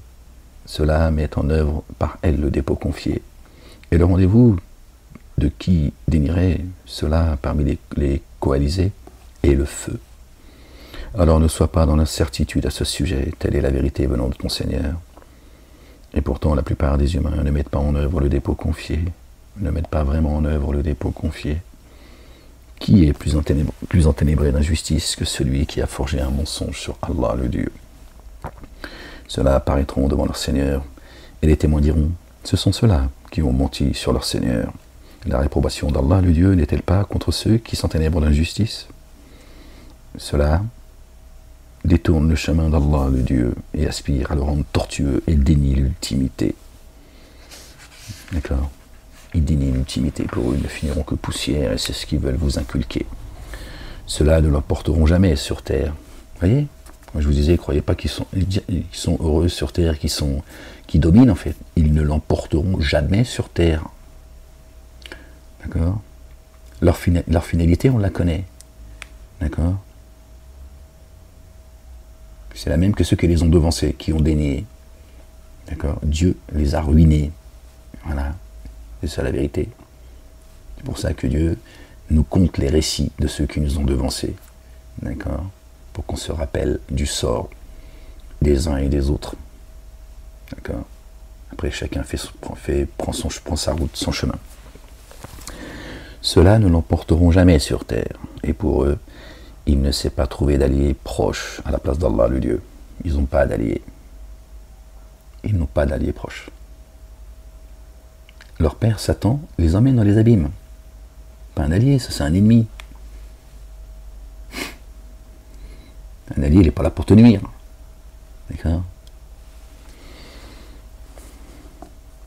Cela met en œuvre par elle le dépôt confié. Et le rendez-vous de qui dénierait cela parmi les coalisés est le feu. Alors ne sois pas dans l'incertitude à ce sujet, telle est la vérité venant de ton Seigneur. Et pourtant, la plupart des humains ne mettent pas en œuvre le dépôt confié, ne mettent pas vraiment en œuvre le dépôt confié. Qui est plus enténébré d'injustice que celui qui a forgé un mensonge sur Allah le Dieu? Ceux-là apparaîtront devant leur Seigneur, et les témoins diront, ce sont ceux-là qui ont menti sur leur Seigneur. La réprobation d'Allah le Dieu n'est-elle pas contre ceux qui s'enténèbrent d'injustice? Ceux-là détournent le chemin d'Allah le Dieu et aspirent à le rendre tortueux et dénient l'ultimité. D'accord? Ils dénient l'ultimité, pour eux, ils ne finiront que poussière, et c'est ce qu'ils veulent vous inculquer. Ceux-là ne l'emporteront jamais sur terre. Voyez? Moi, je vous disais, croyez pas qu'ils sont heureux sur terre, qui dominent en fait. Ils ne l'emporteront jamais sur terre. D'accord? Leur finalité, on la connaît. D'accord? C'est la même que ceux qui les ont devancés, qui ont dénié. D'accord? Dieu les a ruinés. Voilà. C'est ça la vérité. C'est pour ça que Dieu nous conte les récits de ceux qui nous ont devancés. D'accord? Pour qu'on se rappelle du sort des uns et des autres. D'accord? Après, chacun prend sa route, son chemin. Ceux-là ne l'emporteront jamais sur terre. Et pour eux, il ne s'est pas trouvé d'alliés proches à la place d'Allah le Dieu. Ils n'ont pas d'alliés. Ils n'ont pas d'alliés proches. Leur père Satan les emmène dans les abîmes. Pas un allié, ça c'est un ennemi. Un allié, il n'est pas là pour te nuire. D'accord?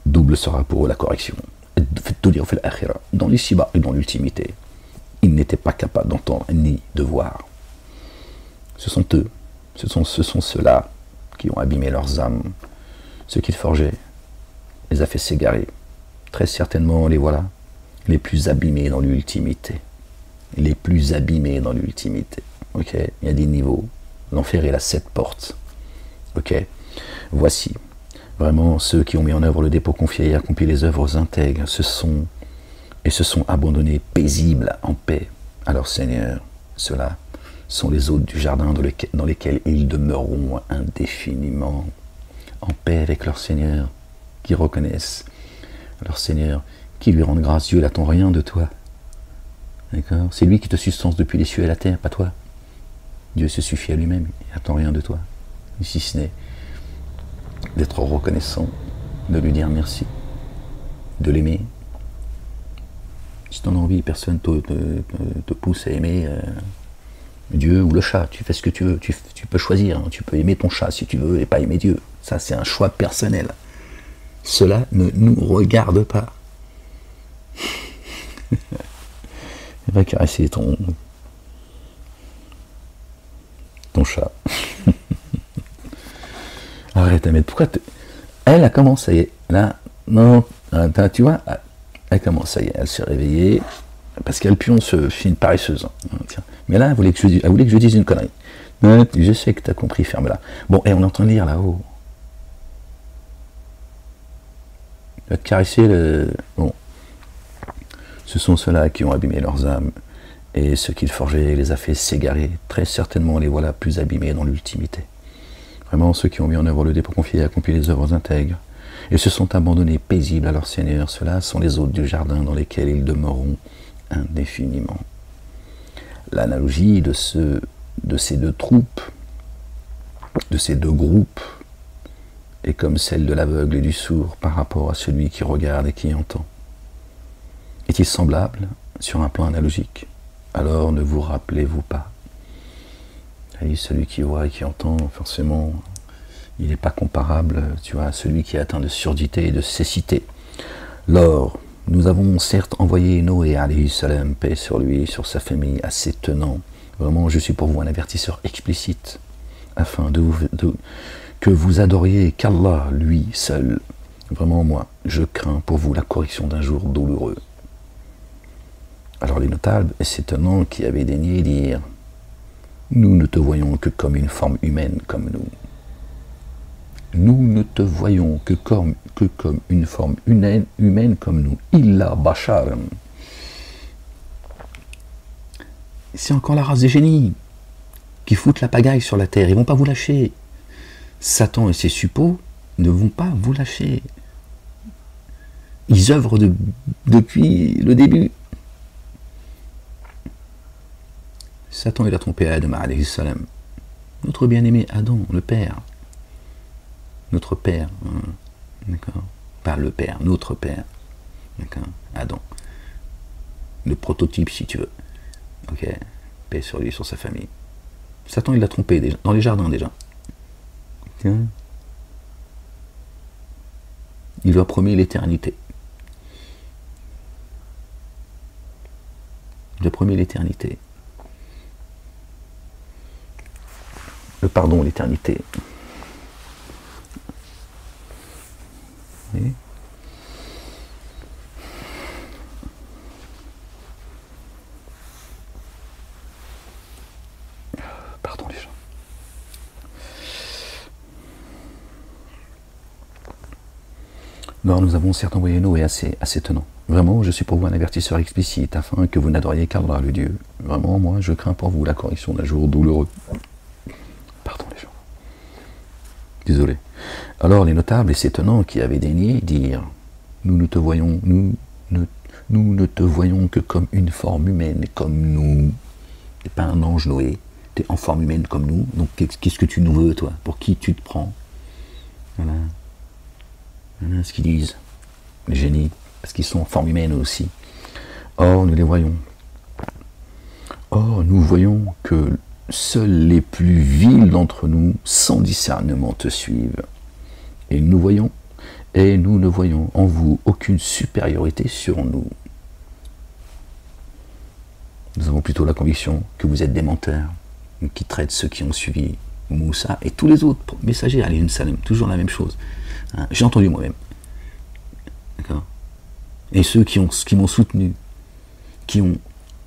Double sera pour eux la correction. Dans l'ici-bas et dans l'ultimité. Ils n'étaient pas capables d'entendre ni de voir. Ce sont eux, ce sont ceux-là qui ont abîmé leurs âmes. Ce qu'ils forgeaient les a fait s'égarer. Très certainement, les voilà, les plus abîmés dans l'ultimité. Les plus abîmés dans l'ultimité. Ok, il y a des niveaux. L'enfer, il a 7 portes. Ok, voici. Vraiment, ceux qui ont mis en œuvre le dépôt confié et accompli les œuvres intègres, se sont abandonnés paisibles en paix à leur Seigneur. Ceux-là sont les hôtes du jardin dans lesquels ils demeureront indéfiniment, en paix avec leur Seigneur, qui reconnaissent leur Seigneur, qui lui rendent grâce. Dieu n'attend rien de toi. D'accord? C'est lui qui te substance depuis les cieux et la terre, pas toi. Dieu se suffit à lui-même, il n'attend rien de toi, si ce n'est d'être reconnaissant, de lui dire merci, de l'aimer. Si tu en as envie, personne te pousse à aimer Dieu ou le chat. Tu fais ce que tu veux, tu peux choisir. Hein. Tu peux aimer ton chat si tu veux et pas aimer Dieu. Ça, c'est un choix personnel. Cela ne nous regarde pas. Va caresser ton chat. Arrête, Ahmed. Pourquoi elle a commencé, ça y est. Là, non, tu vois, elle commence, ça y est, elle s'est réveillée. Parce qu'elle pionce, fait une paresseuse. Tiens. Mais là, elle voulait que je dise une connerie. Je sais que tu as compris, ferme-la. Bon, et on est en train de lire là-haut. Tu vas te caresser le... Bon. Ce sont ceux-là qui ont abîmé leurs âmes. Et ce qu'ils forgeaient les a fait s'égarer. Très certainement, les voilà plus abîmés dans l'ultimité. Vraiment, ceux qui ont mis en œuvre le dépôt confié et accompli les œuvres intègres, et se sont abandonnés paisibles à leur Seigneur, ceux-là sont les hôtes du jardin dans lesquels ils demeureront indéfiniment. L'analogie de ces deux troupes, de ces deux groupes, est comme celle de l'aveugle et du sourd par rapport à celui qui regarde et qui entend. Est-il semblable sur un plan analogique? Alors ne vous rappelez-vous pas? Et celui qui voit et qui entend, forcément, il n'est pas comparable, tu vois, à celui qui est atteint de surdité et de cécité. Lors, nous avons certes envoyé Noé, alayhi salam, paix sur lui et sur sa famille, à ses tenants, Vraiment, je suis pour vous un avertisseur explicite, afin que vous adoriez qu'Allah, lui seul. Vraiment, moi, je crains pour vous la correction d'un jour douloureux. Alors les notables, s'étonnant qui avaient daigné dire « Nous ne te voyons que comme une forme humaine comme nous. Nous ne te voyons que comme une forme humaine comme nous. Illa basharan. » C'est encore la race des génies qui foutent la pagaille sur la terre. Ils ne vont pas vous lâcher. Satan et ses suppôts ne vont pas vous lâcher. Ils œuvrent depuis le début. Satan, il a trompé Adam, alayhi salam. Notre bien-aimé Adam, le Père. Notre Père. Hein, d'accord. Pas le Père, notre Père. D'accord. Adam. Le prototype, si tu veux. Ok. Paix sur lui, sur sa famille. Satan, il l'a trompé déjà, dans les jardins déjà. Tiens. Il lui a promis l'éternité. Il lui a promis l'éternité. Le pardon, l'éternité. Oui. Pardon les gens. Alors nous avons certes envoyé Noé assez étonnant. Vraiment, je suis pour vous un avertisseur explicite, afin que vous n'adoriez qu'Allah, le Dieu. Vraiment, moi, je crains pour vous la correction d'un jour douloureux. Pardon les gens. Désolé. Alors les notables et s'étonnant qui avaient daigné dire « Nous ne te voyons, nous ne te voyons que comme une forme humaine, comme nous. T'es pas un ange Noé, t'es en forme humaine comme nous, donc qu'est-ce que tu nous veux, toi? Pour qui tu te prends ?» Voilà. Voilà ce qu'ils disent, les génies, parce qu'ils sont en forme humaine aussi. Or, nous les voyons. Or, nous voyons que seuls les plus vils d'entre nous, sans discernement, te suivent. Et nous ne voyons en vous aucune supériorité sur nous. Nous avons plutôt la conviction que vous êtes des menteurs, qui traitent ceux qui ont suivi Moussa et tous les autres messagers, alayhi salam, toujours la même chose. Hein, j'ai entendu moi-même. D'accord. Et ceux qui m'ont soutenu, qui ont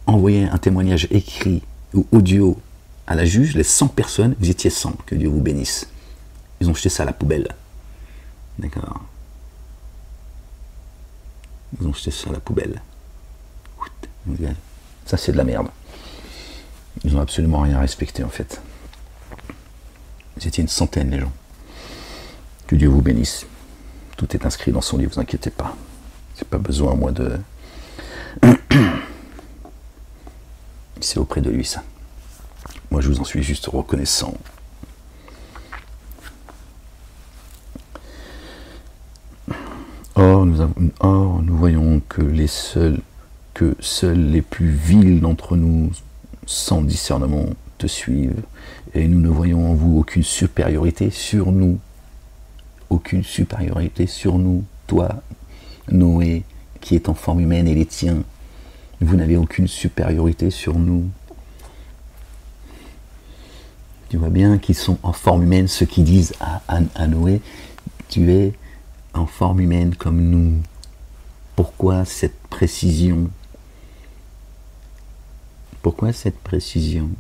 envoyé un témoignage écrit ou audio à la juge, les 100 personnes, vous étiez 100, que Dieu vous bénisse. Ils ont jeté ça à la poubelle. D'accord. Ils ont jeté ça à la poubelle. Ça, c'est de la merde. Ils n'ont absolument rien respecté, en fait. Vous étiez une centaine, les gens. Que Dieu vous bénisse. Tout est inscrit dans son livre, vous inquiétez pas. C'est pas besoin, moi, de... C'est auprès de lui, ça. Moi, je vous en suis juste reconnaissant. Or, nous voyons que seuls les plus vils d'entre nous, sans discernement, te suivent, et nous ne voyons en vous aucune supériorité sur nous. Aucune supériorité sur nous. Toi, Noé, qui est en forme humaine, et les tiens, vous n'avez aucune supériorité sur nous. Tu vois bien qu'ils sont en forme humaine, ceux qui disent à Noé, tu es en forme humaine comme nous. Pourquoi cette précision? Pourquoi cette précision?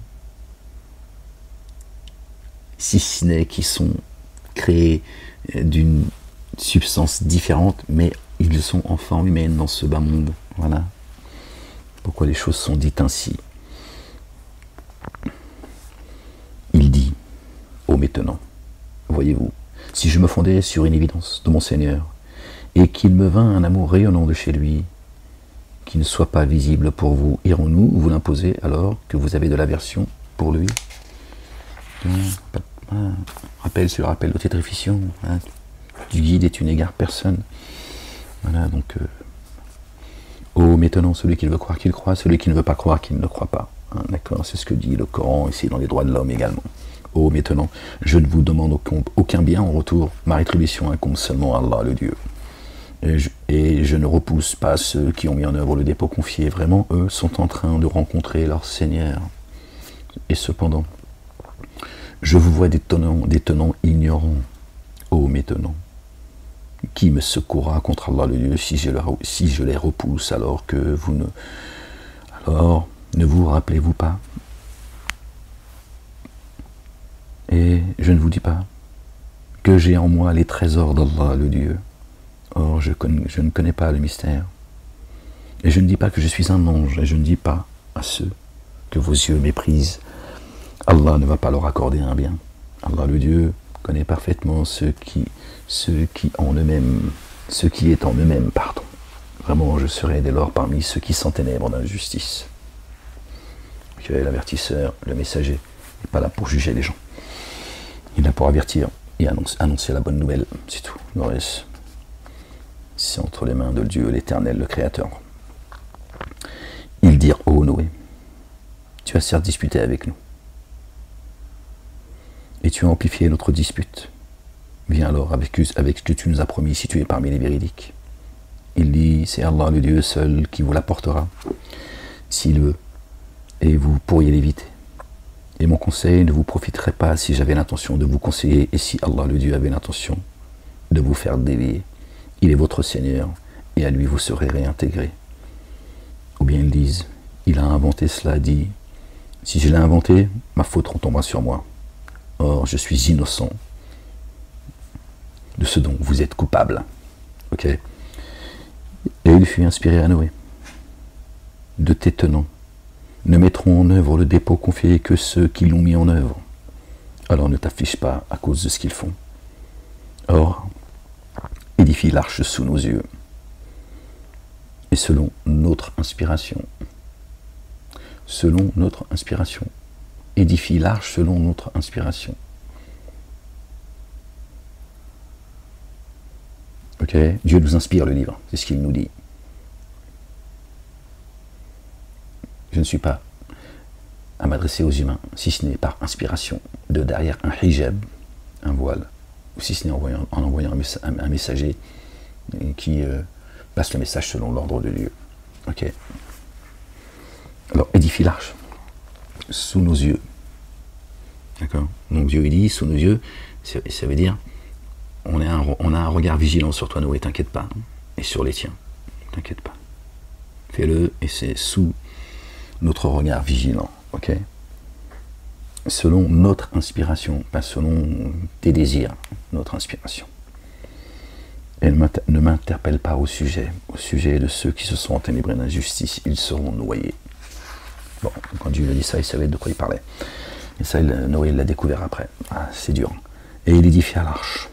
Si ce n'est qu'ils sont créés d'une substance différente, mais ils sont en forme humaine dans ce bas monde. Voilà. Pourquoi les choses sont dites ainsi. Il dit, ô maintenant, voyez-vous, si je me fondais sur une évidence de mon Seigneur, et qu'il me vint un amour rayonnant de chez lui, qui ne soit pas visible pour vous, irons-nous vous l'imposer alors que vous avez de l'aversion pour lui? Rappel sur rappel de tétrification, hein, du guide et tu n'égares personne. Voilà, donc, ô maintenant, celui qui veut croire qu'il croit, celui qui ne veut pas croire qu'il ne croit pas. Hein, d'accord, c'est ce que dit le Coran, ici dans les droits de l'homme également. Ô maintenant, je ne vous demande aucun bien en retour, ma rétribution incombe seulement à Allah, le Dieu. Et je ne repousse pas ceux qui ont mis en œuvre le dépôt confié. Vraiment, eux sont en train de rencontrer leur Seigneur. Et cependant, je vous vois des tenants ignorants, ô métenants. Qui me secourra contre Allah le Dieu si je les repousse alors que vous ne... Alors, ne vous rappelez-vous pas? Et je ne vous dis pas que j'ai en moi les trésors d'Allah le Dieu. Or, je ne connais pas le mystère. Et je ne dis pas que je suis un ange, et je ne dis pas à ceux que vos yeux méprisent. Allah ne va pas leur accorder un bien. Allah le Dieu connaît parfaitement ce qui est en eux-mêmes, pardon. Vraiment, je serai dès lors parmi ceux qui s'enténèbrent d'injustice. L'avertisseur, le messager, n'est pas là pour juger les gens. Il est là pour avertir et annoncer la bonne nouvelle, c'est tout. Le reste, c'est entre les mains de Dieu, l'Éternel, le Créateur. Ils dirent, ô Noé, tu as certes disputé avec nous, et tu as amplifié notre dispute. Viens alors avec ce que tu nous as promis si tu es parmi les véridiques. Il dit, c'est Allah le Dieu seul qui vous l'apportera, s'il veut, et vous pourriez l'éviter. Et mon conseil ne vous profiterait pas si j'avais l'intention de vous conseiller et si Allah le Dieu avait l'intention de vous faire dévier. Il est votre Seigneur et à lui vous serez réintégrés. Ou bien ils disent, il a inventé cela, dit, si je l'ai inventé, ma faute retombera sur moi. Or, je suis innocent de ce dont vous êtes coupable. Ok. Et il fut inspiré à Noé. De tes tenants ne mettront en œuvre le dépôt confié que ceux qui l'ont mis en œuvre. Alors ne t'affiche pas à cause de ce qu'ils font. Or, édifie l'arche sous nos yeux. Et selon notre inspiration. Selon notre inspiration. Édifie l'arche selon notre inspiration. Ok, Dieu nous inspire le livre, c'est ce qu'il nous dit. Je ne suis pas à m'adresser aux humains, si ce n'est par inspiration, de derrière un hijab, un voile, ou si ce n'est en envoyant un messager qui passe le message selon l'ordre de Dieu. Ok. Alors, édifie l'arche sous nos yeux. D'accord. Donc Dieu il dit sous nos yeux, ça veut dire on a un regard vigilant sur toi, Noé, t'inquiète pas, et sur les tiens, t'inquiète pas. Fais-le et c'est sous notre regard vigilant, ok. Selon notre inspiration, pas selon tes désirs, notre inspiration. Elle ne m'interpelle pas au sujet de ceux qui se sont enténébrés d'injustice, ils seront noyés. Bon, quand Dieu lui a dit ça, il savait de quoi il parlait. Et ça, Noé l'a découvert après. Ah, c'est dur. Et il édifia l'arche.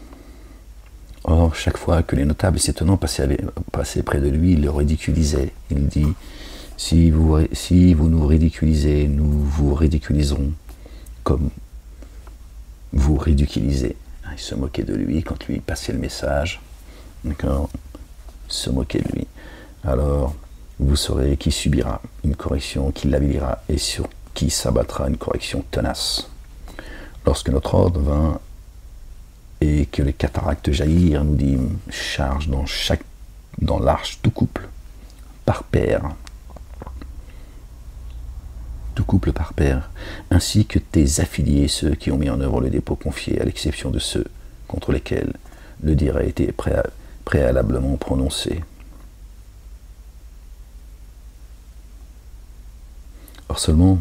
Or, chaque fois que les notables et ses tenants passaient près de lui, il le ridiculisait. Il dit, si vous nous ridiculisez, nous vous ridiculiserons comme vous ridiculisez. Il se moquait de lui quand lui passait le message. D'accord. Se moquait de lui. Alors, vous saurez qui subira une correction, qui l'avilira et sur qui s'abattra une correction tenace. Lorsque notre ordre vint et que les cataractes jaillirent, nous dîmes, charge dans l'arche tout couple par paire, ainsi que tes affiliés, ceux qui ont mis en œuvre le dépôt confié, à l'exception de ceux contre lesquels le dir a été préalablement prononcé. Or seulement,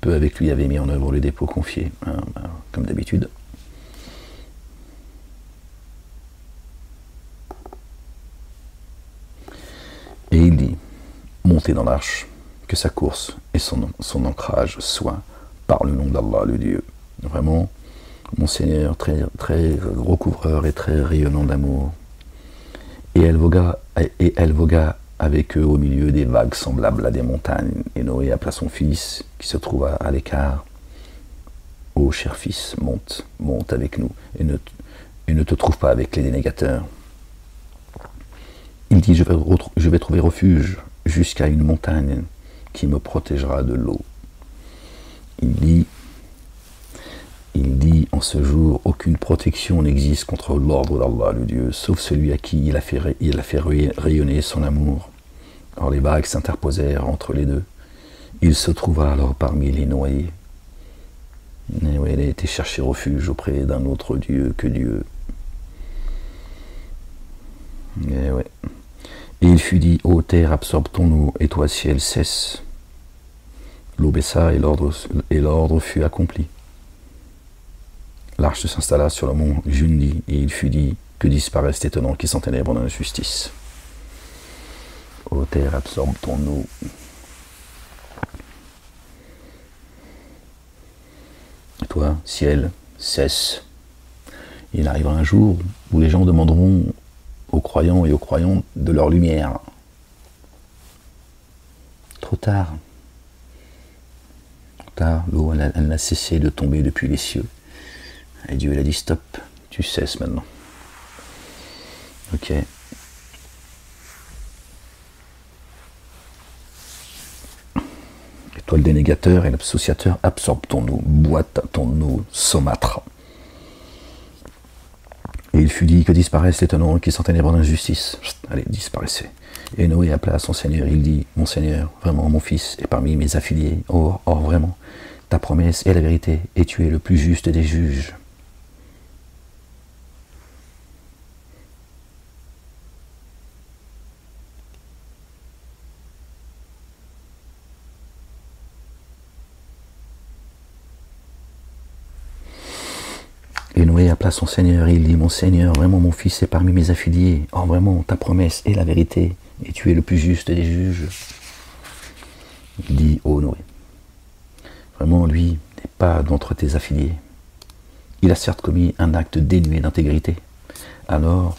peu avec lui avaient mis en œuvre le dépôt confié, comme d'habitude. Et il dit, montez dans l'arche, que sa course et son ancrage soient par le nom d'Allah, le Dieu. Vraiment, mon Seigneur, très, très recouvreur et très rayonnant d'amour. Et elle vogua avec eux au milieu des vagues semblables à des montagnes. Et Noé appela son fils, qui se trouva à l'écart. Ô cher fils, monte avec nous, et ne te trouve pas avec les dénégateurs. Il dit, je vais trouver refuge jusqu'à une montagne qui me protégera de l'eau. Il dit, en ce jour, aucune protection n'existe contre l'ordre d'Allah, le Dieu, sauf celui à qui il a fait rayonner son amour. Or les vagues s'interposèrent entre les deux. Il se trouva alors parmi les noyés. Et ouais, elle a été chercher refuge auprès d'un autre Dieu que Dieu. Et ouais. Et il fut dit, ô terre, absorbe ton eau, et toi, ciel, cesse. L'eau baissa, et l'ordre fut accompli. L'arche s'installa sur le mont Jundi, et il fut dit, que disparaisse cet étonnant qui s'enténèbre dans l'injustice. Ô terre, absorbe ton eau. Et toi, ciel, cesse. Il arrivera un jour où les gens demanderont aux croyants et aux croyantes de leur lumière. Trop tard. Trop tard, l'eau, elle n'a cessé de tomber depuis les cieux. Et Dieu, il a dit stop, tu cesses maintenant. Ok. Et toi, le dénégateur et l'associateur, absorbe ton eau, bois ton eau saumâtre. Et il fut dit que disparaisse l'étonnant qui s'enténèbre d'injustice. Allez, disparaissez. Et Noé appela à son Seigneur, il dit, mon Seigneur, vraiment mon fils est parmi mes affiliés. Or, vraiment, ta promesse est la vérité, et tu es le plus juste des juges. Et Noé appela son Seigneur, et il dit, mon Seigneur, vraiment mon fils est parmi mes affiliés. Or vraiment, ta promesse est la vérité, et tu es le plus juste des juges. Il dit, ô Noé, vraiment lui n'est pas d'entre tes affiliés. Il a certes commis un acte dénué d'intégrité. Alors,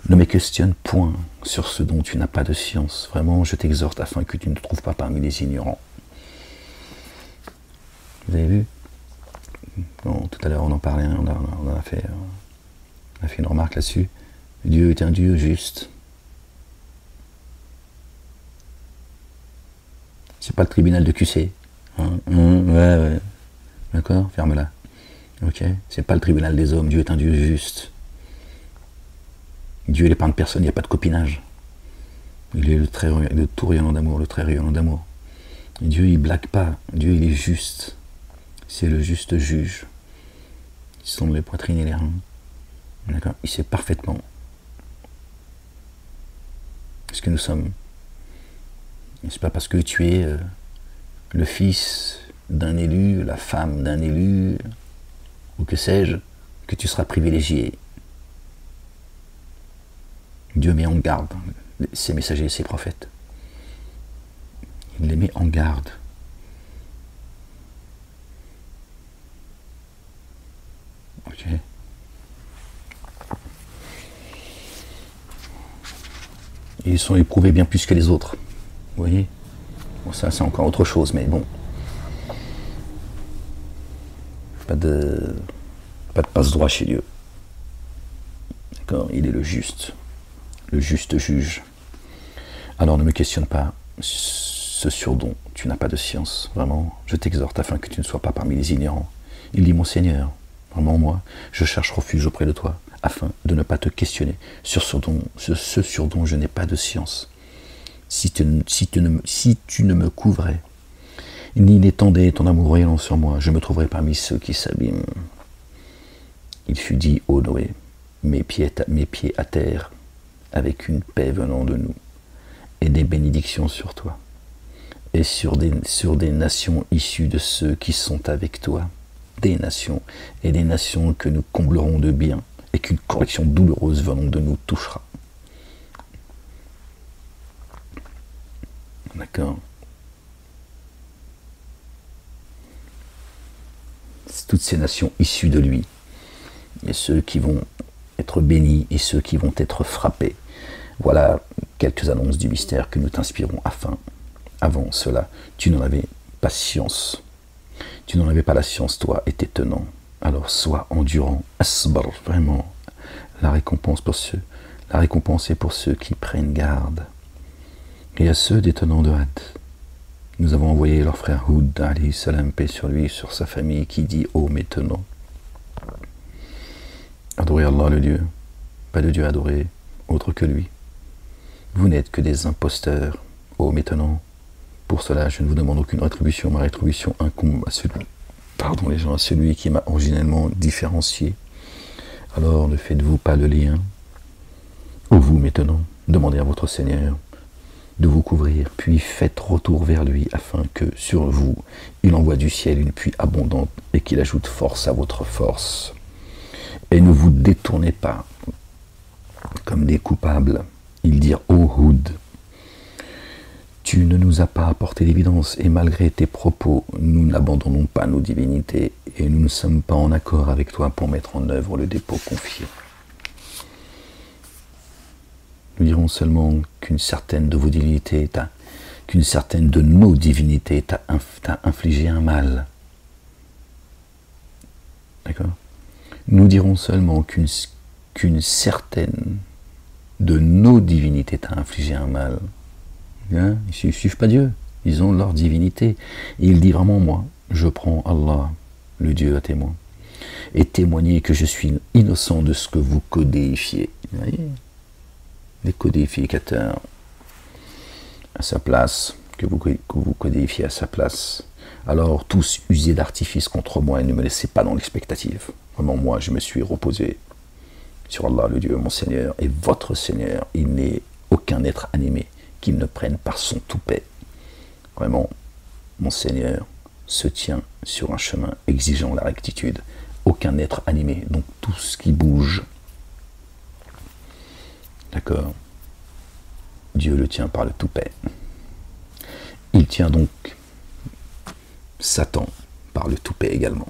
ne me questionne point sur ce dont tu n'as pas de science. Vraiment, je t'exhorte afin que tu ne te trouves pas parmi les ignorants. Vous avez vu? Bon, tout à l'heure, on en parlait, on a fait une remarque là-dessus. Dieu est un Dieu juste. C'est pas le tribunal de QC. Hein, ouais. D'accord, ferme-la. Ok, c'est pas le tribunal des hommes. Dieu est un Dieu juste. Dieu n'épargne personne, il n'y a pas de copinage. Il est le tout rayonnant d'amour, le très rayonnant d'amour. Dieu, il blague pas. Dieu, il est juste. C'est le juste juge. Ils sont les poitrines et les reins. D'accord. Il sait parfaitement ce que nous sommes. C'est pas parce que tu es le fils d'un élu, la femme d'un élu, ou que sais-je, que tu seras privilégié. Dieu met en garde ses messagers et ses prophètes. Il les met en garde. Ok. Et ils sont éprouvés bien plus que les autres. Vous voyez? Bon, ça, c'est encore autre chose, mais bon. Pas de passe-droit chez Dieu. D'accord? Il est le juste juge. Alors ne me questionne pas ce sur dont tu n'as pas de science. Vraiment, je t'exhorte afin que tu ne sois pas parmi les ignorants. Il dit, mon Seigneur, vraiment moi, je cherche refuge auprès de toi, afin de ne pas te questionner sur ce sur dont je n'ai pas de science. Si tu ne me couvrais, ni n'étendais ton amour rayonnant sur moi, je me trouverais parmi ceux qui s'abîment. Il fut dit, ô Noé, mes pieds à terre, avec une paix venant de nous, et des bénédictions sur toi, et sur des nations issues de ceux qui sont avec toi, des nations, et des nations que nous comblerons de bien, et qu'une correction douloureuse venant de nous touchera. D'accord? Toutes ces nations issues de lui, et ceux qui vont être bénis et ceux qui vont être frappés. Voilà quelques annonces du mystère que nous t'inspirons avant cela, tu n'en avais pas science. Tu n'en avais pas la science, toi, et tes tenants. Alors sois endurant, asbar, vraiment. La récompense est pour ceux qui prennent garde. Et à ceux des tenants de Had, nous avons envoyé leur frère Houd, alayhi salam, paix sur lui, sur sa famille, qui dit, ô mes tenants, adorez Allah le Dieu, pas de Dieu adoré, autre que lui. Vous n'êtes que des imposteurs, ô mes tenants. Pour cela, je ne vous demande aucune rétribution, ma rétribution incombe à celui pardon les gens, à celui qui m'a originellement différencié. Alors ne faites-vous pas le lien. Ô vous maintenant, demandez à votre Seigneur de vous couvrir, puis faites retour vers lui, afin que sur vous, il envoie du ciel une pluie abondante et qu'il ajoute force à votre force. Et ne vous détournez pas comme des coupables. Ils dirent, ô Houd, tu ne nous as pas apporté l'évidence, et malgré tes propos, nous n'abandonnons pas nos divinités, et nous ne sommes pas en accord avec toi pour mettre en œuvre le dépôt confié. Nous dirons seulement qu'une certaine de vos divinités, qu'une certaine de nos divinités t'a infligé un mal. D'accord? Nous dirons seulement qu'une certaine de nos divinités t'a infligé un mal. Hein? Ils ne suivent pas Dieu, ils ont leur divinité. Et il dit vraiment, moi, je prends Allah, le Dieu à témoin, et témoigner que je suis innocent de ce que vous codéifiez. Vous voyez? Les codéificateurs à sa place, que vous codéifiez à sa place. Alors tous usez d'artifice contre moi et ne me laissez pas dans l'expectative. Vraiment, moi, je me suis reposé sur Allah, le Dieu, mon Seigneur, et votre Seigneur. Il n'est aucun être animé qui ne prenne par son toupet. Vraiment, mon Seigneur se tient sur un chemin exigeant la rectitude. Aucun être animé, donc tout ce qui bouge. D'accord? Dieu le tient par le toupet. Il tient donc Satan par le toupet également.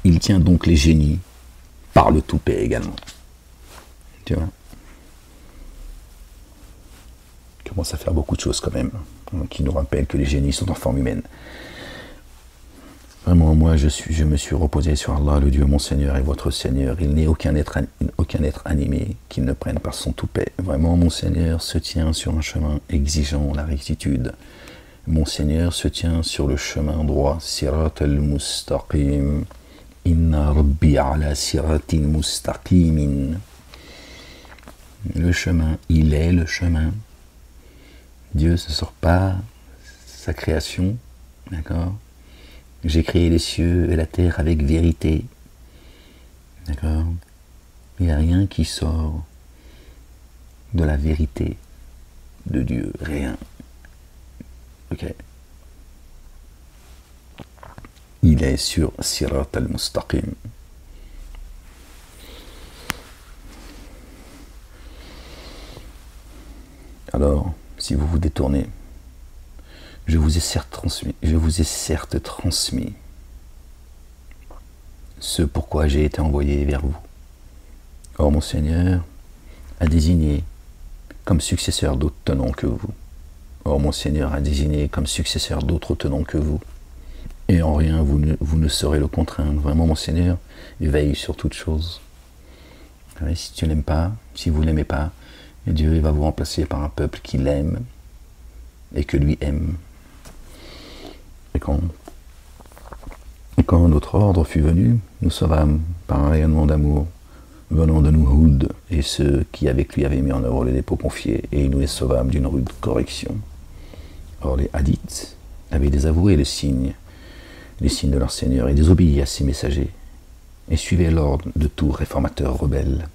Il tient donc les génies par le toupet également. Tu vois? Il commence à faire beaucoup de choses quand même, qui nous rappellent que les génies sont en forme humaine. Vraiment, moi, je me suis reposé sur Allah, le Dieu, mon Seigneur et votre Seigneur. Il n'est aucun être animé qui ne prenne par son toupet. Vraiment, mon Seigneur se tient sur un chemin exigeant la rectitude. Mon Seigneur se tient sur le chemin droit. Sirat al-mustaqim. Inna rabbi ala siratin mustaqimin. Le chemin, il est le chemin. Dieu ne sort pas sa création, d'accord? J'ai créé les cieux et la terre avec vérité. D'accord? Il n'y a rien qui sort de la vérité de Dieu. Rien. Ok? Il est sur Sirat al-Mustaqim. Alors, si vous vous détournez, je vous ai certes transmis ce pourquoi j'ai été envoyé vers vous. Or mon Seigneur a désigné comme successeur d'autres tenants que vous. Or mon Seigneur a désigné comme successeur d'autres tenants que vous. Et en rien vous ne saurez le contraindre. Vraiment mon Seigneur veille sur toute chose. Et si tu l'aimes pas, si vous ne l'aimez pas, Dieu il va vous remplacer par un peuple qui l'aime et que lui aime. Et quand notre ordre fut venu, nous sauvâmes par un rayonnement d'amour venant de nous Houd et ceux qui avec lui avaient mis en œuvre les dépôts confiés, et nous les sauvâmes d'une rude correction. Or les hadiths avaient désavoué les signes de leur Seigneur et désobéi à ses messagers, et suivaient l'ordre de tout réformateur rebelle.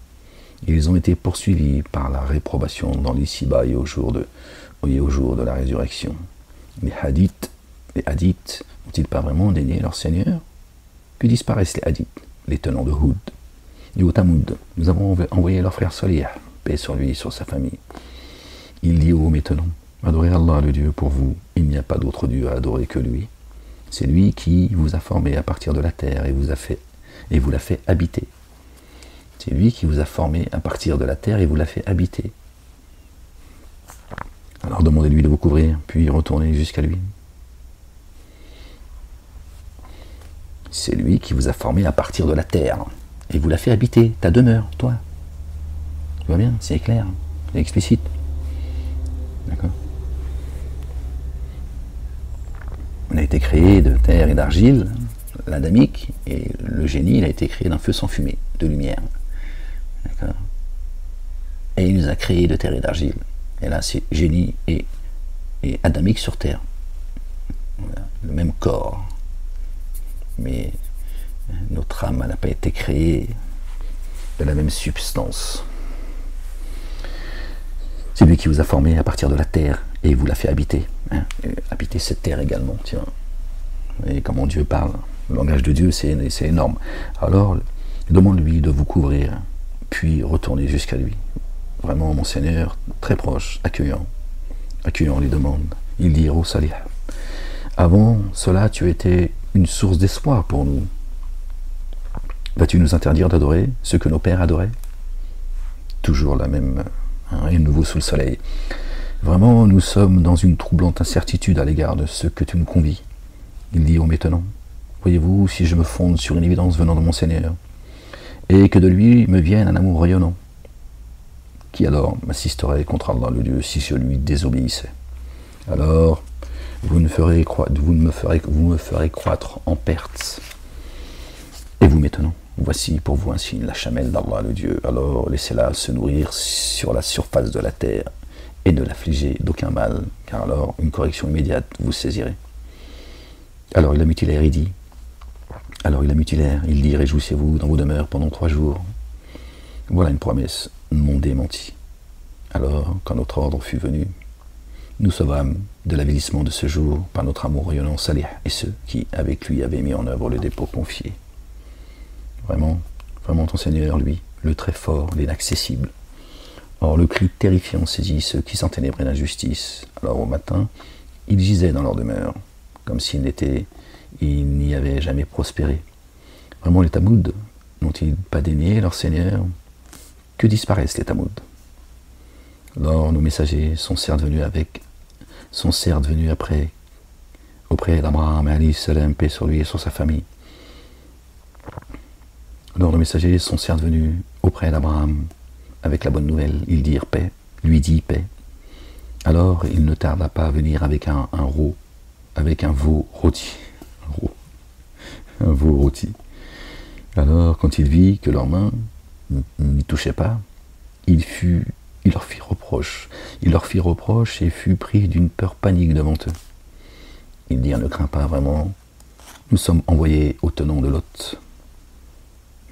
Et ils ont été poursuivis par la réprobation dans l'ici-bas et au jour de la résurrection. Les hadiths n'ont-ils pas vraiment dénié leur Seigneur? Que disparaissent les hadiths, les tenants de Houd? Et au Tamoud, nous avons envoyé leur frère Salih, paix sur lui et sur sa famille. Il dit aux maintenant, adorez Allah le Dieu pour vous, il n'y a pas d'autre Dieu à adorer que lui. C'est lui qui vous a formé à partir de la terre et vous l'a fait habiter. C'est lui qui vous a formé à partir de la terre et vous l'a fait habiter. Alors demandez-lui de vous couvrir, puis retournez jusqu'à lui. C'est lui qui vous a formé à partir de la terre et vous l'a fait habiter, ta demeure, toi. Tu vois bien, c'est clair, c'est explicite. D'accord? On a été créé de terre et d'argile, l'adamique, et le génie, il a été créé d'un feu sans fumée, de lumière. D'accord? Et il nous a créé de terre et d'argile. Et là, c'est génie et adamique sur terre. Voilà, le même corps. mais notre âme n'a pas été créée de la même substance. C'est lui qui vous a formé à partir de la terre et vous l'a fait habiter. Habiter cette terre également, tiens. Et comment Dieu parle, le langage de Dieu, c'est énorme. Alors, demande-lui de vous couvrir, puis retournez jusqu'à lui. Vraiment, mon Seigneur, très proche, accueillant les demandes. Il dit, oh Salih, avant cela, tu étais une source d'espoir pour nous. Vas-tu nous interdire d'adorer ce que nos pères adoraient? Toujours la même, rien de nouveau sous le soleil. Vraiment, nous sommes dans une troublante incertitude à l'égard de ce que tu nous convies. Il dit, oh maintenant, voyez-vous, si je me fonde sur une évidence venant de mon Seigneur, et que de lui me vienne un amour rayonnant, qui alors m'assisterait contre Allah le Dieu si je lui désobéissais? Alors, vous me ferez croître en perte. Et vous maintenant, voici pour vous un signe, la chamelle d'Allah le Dieu. Alors laissez-la se nourrir sur la surface de la terre et ne l'affligez d'aucun mal, car alors une correction immédiate vous saisirait. Alors il la mutilaire, il dit, réjouissez-vous dans vos demeures pendant 3 jours. Voilà une promesse non démentie. Alors, quand notre ordre fut venu, nous sauvâmes de l'avilissement de ce jour par notre amour rayonnant Salih et ceux qui, avec lui, avaient mis en œuvre le dépôt confié. Vraiment, vraiment ton Seigneur, lui, le très fort, l'inaccessible. Or, le cri terrifiant saisit ceux qui s'enténébraient d'injustice. Alors, au matin, ils gisaient dans leur demeure, comme s'ils n'y avaient jamais prospéré. Vraiment, les Tamouds n'ont-ils pas dénié leur Seigneur? Que disparaissent les Tamouds? Alors, nos messagers sont certes venus après, auprès d'Abraham, alayhi salam, paix sur lui et sur sa famille. Alors, nos messagers sont certes venus auprès d'Abraham avec la bonne nouvelle. Ils dirent paix, lui dit paix. Alors, il ne tarda pas à venir avec un veau rôti. Un veau rôti. Alors, quand il vit que leurs mains n'y touchaient pas, il leur fit reproche. Il leur fit reproche et fut pris d'une peur panique devant eux. Ils dirent, ne crains pas vraiment, nous sommes envoyés au tenant de Lot.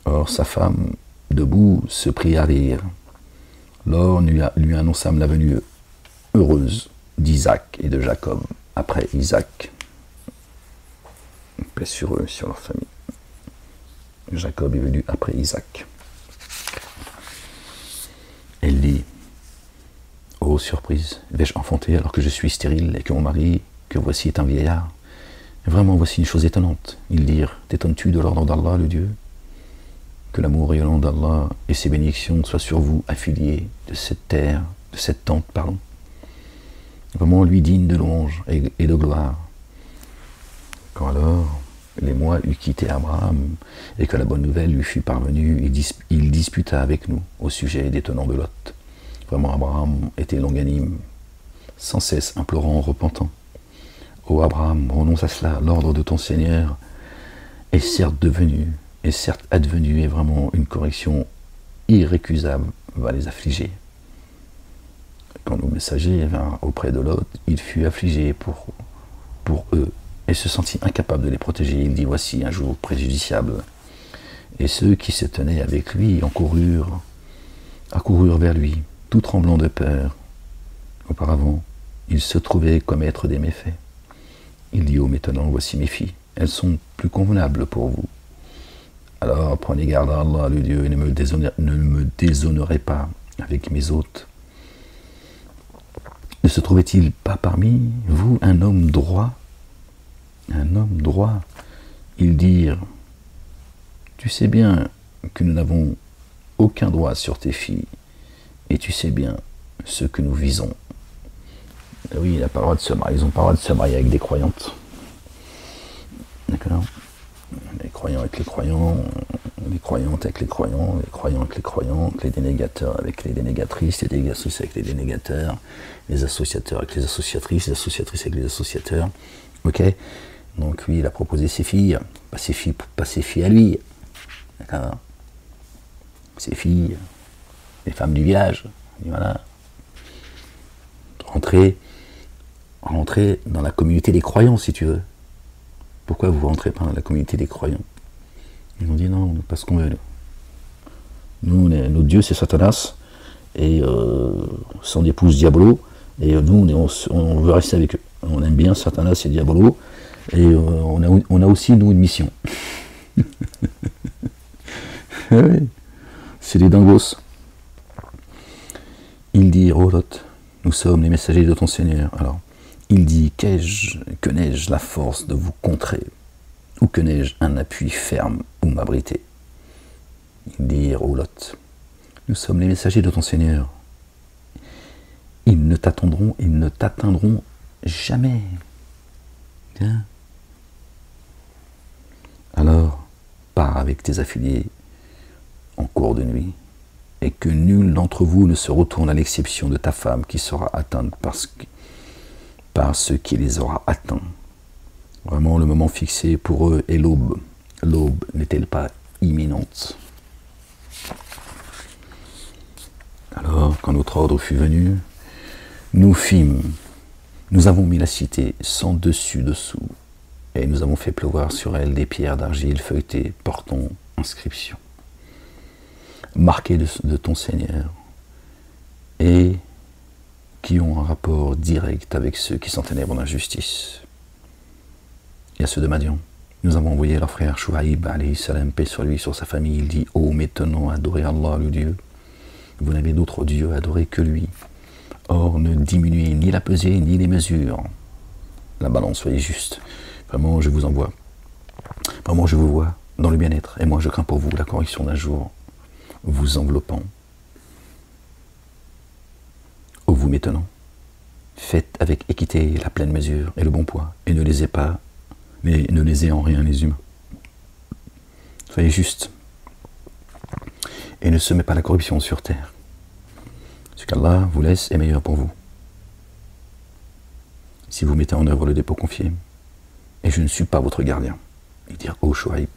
Or sa femme, debout, se prit à rire. Lors lui annonçâmes la venue heureuse d'Isaac et de Jacob après Isaac. Paix sur eux, sur leur famille. Jacob est venu après Isaac. Elle dit, oh surprise, vais-je enfanter alors que je suis stérile et que mon mari, que voici, est un vieillard? Vraiment, voici une chose étonnante. Ils dirent, t'étonnes-tu de l'ordre d'Allah, le Dieu? Que l'amour rayonnant d'Allah et ses bénédictions soient sur vous, affiliés de cette terre, de cette tente, pardon. Vraiment, lui digne de louange et de gloire. Quand alors les mois eut quitté Abraham et que la bonne nouvelle lui fut parvenue, il disputa avec nous au sujet des tenants de Lot. Vraiment, Abraham était longanime, sans cesse implorant, repentant. Ô Abraham, renonce à cela, l'ordre de ton Seigneur est certes advenu, et vraiment une correction irrécusable va les affliger. Quand nos messagers vinrent auprès de Lot, il fut affligé pour eux, et se sentit incapable de les protéger. Il dit, voici un jour préjudiciable. Et ceux qui se tenaient avec lui accoururent vers lui, tout tremblant de peur. Auparavant, il se trouvait commettre des méfaits. Il dit, oh maintenant, voici mes filles, elles sont plus convenables pour vous. Alors prenez garde à Allah, le Dieu, et ne me déshonorez pas avec mes hôtes. Ne se trouvait-il pas parmi vous un homme droit? Un homme droit. Ils dirent, tu sais bien que nous n'avons aucun droit sur tes filles, et tu sais bien ce que nous visons. Oui, il n'a pas le droit de se marier, ils n'ont pas le droit de se marier avec des croyantes. D'accord? Les croyants avec les croyants, les croyantes avec les croyants, les croyants avec les croyantes, les dénégateurs avec les dénégatrices, les associés avec les dénégateurs, les associateurs avec les associatrices avec les associateurs. Ok? Donc lui, il a proposé ses filles, pas ses filles à lui. D'accord? Ses filles, les femmes du village. Et voilà. Rentrer dans la communauté des croyants, si tu veux. pourquoi vous ne rentrez pas dans la communauté des croyants? Ils ont dit non, parce qu'on veut. Nous, notre Dieu, c'est Satanas, et son épouse Diablo, et nous, on veut rester avec eux. On aime bien Satanas et Diablo, et on a aussi, nous, une mission. Oui, c'est les dingos. Il dit, oh Lot, nous sommes les messagers de ton Seigneur. Alors, il dit, que n'ai-je la force de vous contrer, ou que n'ai-je un appui ferme où m'abriter? Il dit, oh Lot, nous sommes les messagers de ton Seigneur. Ils ne t'atteindront jamais. Bien. Alors, pars avec tes affiliés en cours de nuit, et que nul d'entre vous ne se retourne à l'exception de ta femme qui sera atteinte par ce qui les aura atteints. Vraiment, le moment fixé pour eux est l'aube. L'aube n'est-elle pas imminente? Alors, quand notre ordre fut venu, nous avons mis la cité sans dessus-dessous, et nous avons fait pleuvoir sur elle des pierres d'argile feuilletées portant inscription, marquées de ton Seigneur, et qui ont un rapport direct avec ceux qui sont ténèbres d'injustice. Et à ceux de Madian, nous avons envoyé leur frère Shuaïb, alayhi salam, paix sur lui, sur sa famille. Il dit, ô maintenant, adorez Allah, le Dieu. Vous n'avez d'autre Dieu à adorer que lui. Or, ne diminuez ni la pesée, ni les mesures. La balance, soyez juste. Vraiment, je vous envoie. Vraiment, je vous vois dans le bien-être. Et moi, je crains pour vous la correction d'un jour vous enveloppant. Ô vous maintenant, faites avec équité la pleine mesure et le bon poids, et ne lésez pas, mais ne lésez en rien les humains. Soyez justes, et ne semez pas la corruption sur terre. Ce qu'Allah vous laisse est meilleur pour vous. Si vous mettez en œuvre le dépôt confié, et je ne suis pas votre gardien. Ils dirent, ô Shuaïb.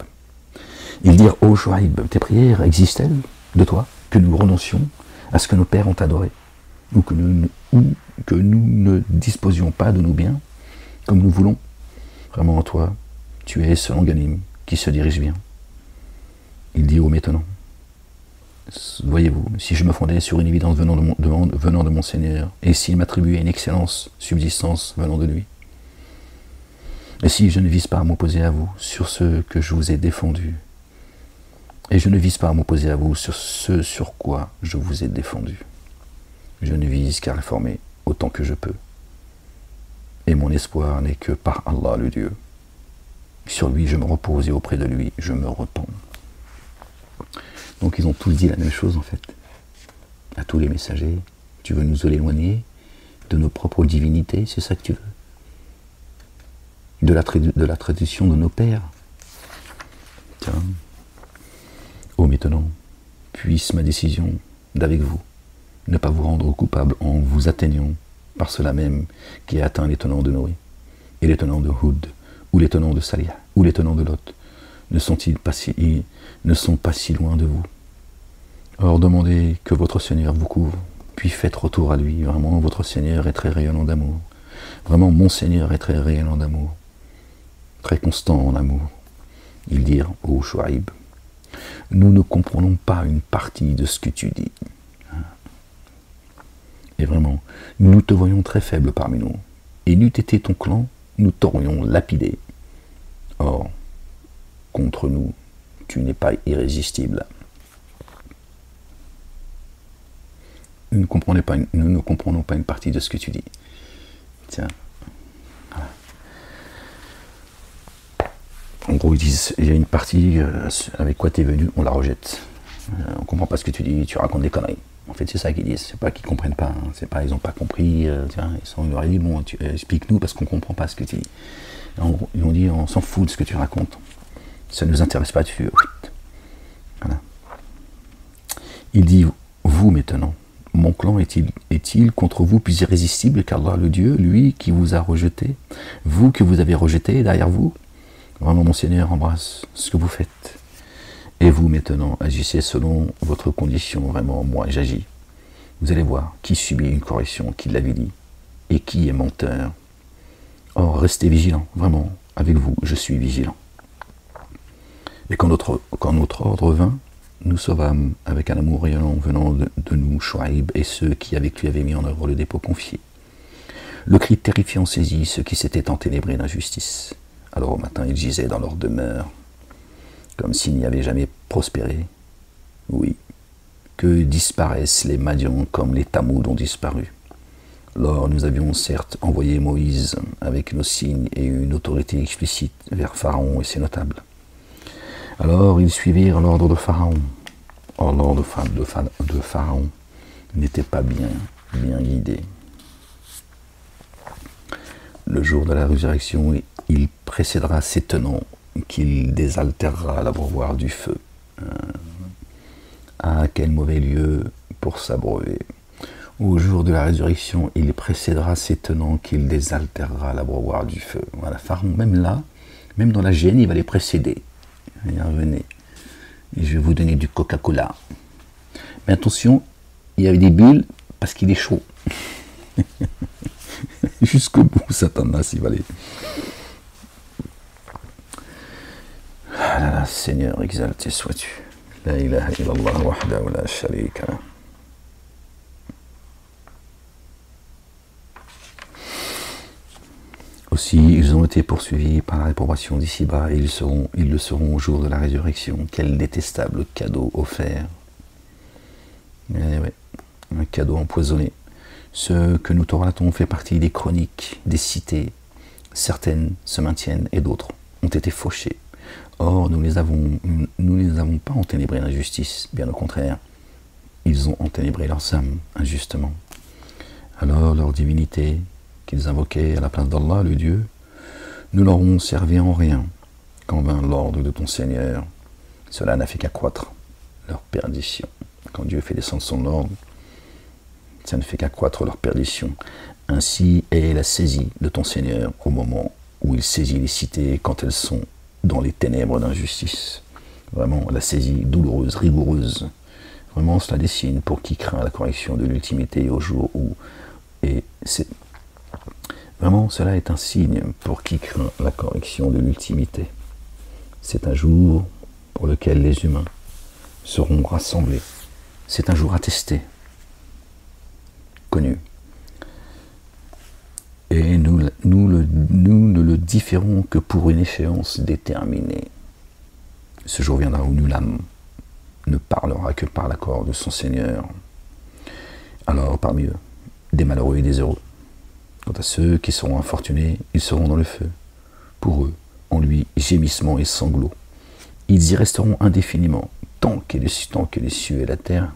Ils dirent, ô Shuaïb, tes prières existent-elles de toi, que nous renoncions à ce que nos pères ont adoré, ou que nous ne disposions pas de nos biens comme nous voulons? Vraiment, toi, tu es ce longanime qui se dirige bien. Il dit, ô maintenant, voyez-vous, si je me fondais sur une évidence venant de mon Seigneur, et s'il m'attribuait une excellence, subsistance venant de lui, et si je ne vise pas à m'opposer à vous sur ce que je vous ai défendu, et je ne vise pas à m'opposer à vous sur ce sur quoi je vous ai défendu, je ne vise qu'à réformer autant que je peux. Et mon espoir n'est que par Allah le Dieu. Sur lui je me repose et auprès de lui je me repens. Donc ils ont tous dit la même chose en fait. À tous les messagers, tu veux nous éloigner de nos propres divinités, c'est ça que tu veux? De la tradition de nos pères. Tiens. Oh maintenant, puisse ma décision d'avec vous ne pas vous rendre coupable en vous atteignant par cela même qui a atteint les tenants de Noé, et les tenants de Houd, ou les tenants de Salih, ou les tenants de Lot, ne sont pas si loin de vous. Or demandez que votre Seigneur vous couvre, puis faites retour à lui. Vraiment, votre Seigneur est très rayonnant d'amour. Vraiment, mon Seigneur est très rayonnant d'amour, très constant en amour. Ils dirent, ô Shuaïb, nous ne comprenons pas une partie de ce que tu dis. Et vraiment, nous te voyons très faible parmi nous. Et n'eût été ton clan, nous t'aurions lapidé. Or, contre nous, tu n'es pas irrésistible. Nous ne comprenons pas une partie de ce que tu dis. Tiens. Voilà. En gros, ils disent, il y a une partie avec quoi tu es venu, on la rejette. On ne comprend pas ce que tu dis, tu racontes des conneries. En fait, c'est ça qu'ils disent. C'est pas qu'ils comprennent pas. Hein. C'est pas, ils n'ont pas compris. Ils leur dit, bon, explique-nous parce qu'on ne comprend pas ce que tu dis. Ils ont dit, on s'en fout de ce que tu racontes. Ça ne nous intéresse pas. Voilà. Il dit, vous maintenant, mon clan est-il contre vous plus irrésistible qu'Allah le Dieu, lui qui vous a rejeté, vous que vous avez rejeté derrière vous? Vraiment, mon Seigneur embrasse ce que vous faites. Et vous, maintenant, agissez selon votre condition. Vraiment, moi, j'agis. Vous allez voir qui subit une correction, qui l'avilit, et qui est menteur. Or, restez vigilants, vraiment. avec vous, je suis vigilant. Et quand notre ordre vint, nous sauvâmes avec un amour rayonnant venant de nous, Chouaïb et ceux qui avec lui avaient mis en œuvre le dépôt confié. Le cri terrifiant saisit ceux qui s'étaient enténébrés d'injustice. Alors au matin, ils gisaient dans leur demeure, comme s'ils n'y avaient jamais prospéré. Oui, que disparaissent les Madians comme les Tamouds ont disparu. Lors, nous avions certes envoyé Moïse avec nos signes et une autorité explicite vers Pharaon et ses notables. Alors ils suivirent l'ordre de Pharaon. Or l'ordre de Pharaon n'était pas bien guidé. Le jour de la résurrection, il précédera ses tenants qu'il désaltérera à l'abreuvoir du feu. Ah, quel mauvais lieu pour s'abreuver. Au jour de la résurrection, il précédera ses tenants qu'il désaltérera à l'abreuvoir du feu. Voilà, Pharaon, même là, même dans la gêne, il va les précéder. Venez, je vais vous donner du Coca-Cola. Mais attention, il y avait des bulles parce qu'il est chaud. Jusqu'au bout, Satanas, il va aller. Ah là là, Seigneur, exalté sois-tu. La ilaha illallah wahdahu la sharika lah. Aussi, ils ont été poursuivis par la réprobation d'ici-bas et ils le seront au jour de la résurrection. Quel détestable cadeau offert. Ouais, un cadeau empoisonné. Ce que nous te relatons fait partie des chroniques, des cités. Certaines se maintiennent et d'autres ont été fauchées. Or, nous les avons pas enténébrés d'injustice, bien au contraire. Ils ont enténébré leurs âmes injustement. Alors, leur divinité, qu'ils invoquaient à la place d'Allah, le Dieu, ne leur ont servi en rien quand vint l'ordre de ton Seigneur. Cela n'a fait qu'accroître leur perdition. Quand Dieu fait descendre son ordre, ça ne fait qu'accroître leur perdition. Ainsi est la saisie de ton Seigneur au moment où il saisit les cités quand elles sont dans les ténèbres d'injustice. Vraiment, la saisie douloureuse, rigoureuse. Vraiment, cela dessine pour qui craint la correction de l'ultimité au jour où... Et c'est... Vraiment, cela est un signe pour qui craint la correction de l'ultimité. C'est un jour pour lequel les humains seront rassemblés. C'est un jour attesté, connu. Et nous ne le différons que pour une échéance déterminée. Ce jour viendra où nul âme ne parlera que par l'accord de son Seigneur. Alors, parmi eux, des malheureux et des heureux. Quant à ceux qui seront infortunés, ils seront dans le feu. Pour eux, en lui, gémissements et sanglots. Ils y resteront indéfiniment, tant que les cieux et la terre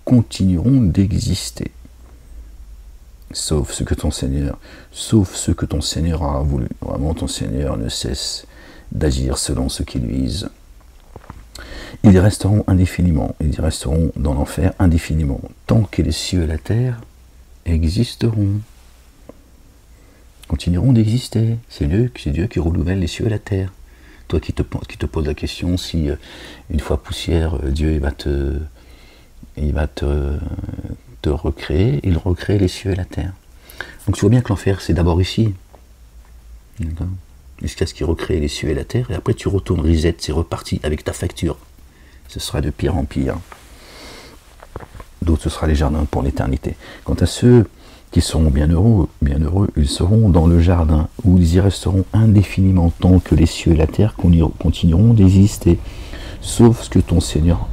continueront d'exister. Sauf ce que ton Seigneur aura voulu. Vraiment, ton Seigneur ne cesse d'agir selon ce qu'il vise. Ils y resteront indéfiniment, ils y resteront dans l'enfer indéfiniment, tant que les cieux et la terre existeront. Continueront d'exister. C'est Dieu qui renouvelle les cieux et la terre. Toi qui te poses la question si une fois poussière, Dieu il va te recréer, il recrée les cieux et la terre. Donc tu vois bien que l'enfer c'est d'abord ici. Jusqu'à ce qu'il recrée les cieux et la terre, et après tu retournes reset, c'est reparti avec ta facture. Ce sera de pire en pire. D'autres ce sera les jardins pour l'éternité. Quant à ceux qui seront bien heureux, ils seront dans le jardin, où ils y resteront indéfiniment tant que les cieux et la terre continueront d'exister, sauf ce que ton Seigneur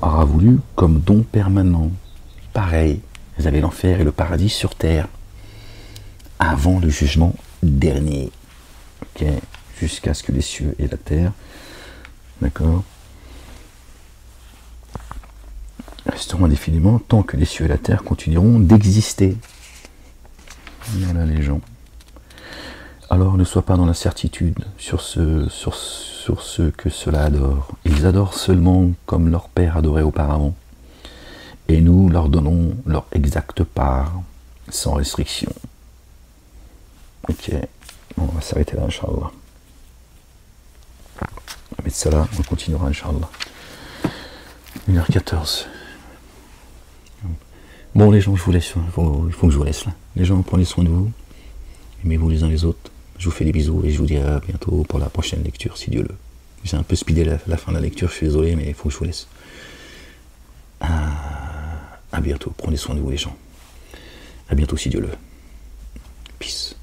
aura voulu comme don permanent. Pareil, vous avez l'enfer et le paradis sur terre, avant le jugement dernier, okay, jusqu'à ce que les cieux et la terre, d'accord, resteront indéfiniment tant que les cieux et la terre continueront d'exister. Voilà les gens. Alors ne sois pas dans l'incertitude sur ceux que cela adore. Ils adorent seulement comme leur père adorait auparavant. Et nous leur donnons leur exacte part, sans restriction. Ok, on va s'arrêter là, Inch'Allah. On va mettre ça là, on continuera, Inch'Allah. 1h14. Bon les gens, je vous laisse, il faut que je vous laisse là. Les gens, prenez soin de vous, aimez-vous les uns les autres, Je vous fais des bisous et je vous dis à bientôt pour la prochaine lecture, si Dieu le. J'ai un peu speedé la fin de la lecture, je suis désolé, mais il faut que je vous laisse. À bientôt, prenez soin de vous les gens. À bientôt si Dieu le veut. Peace.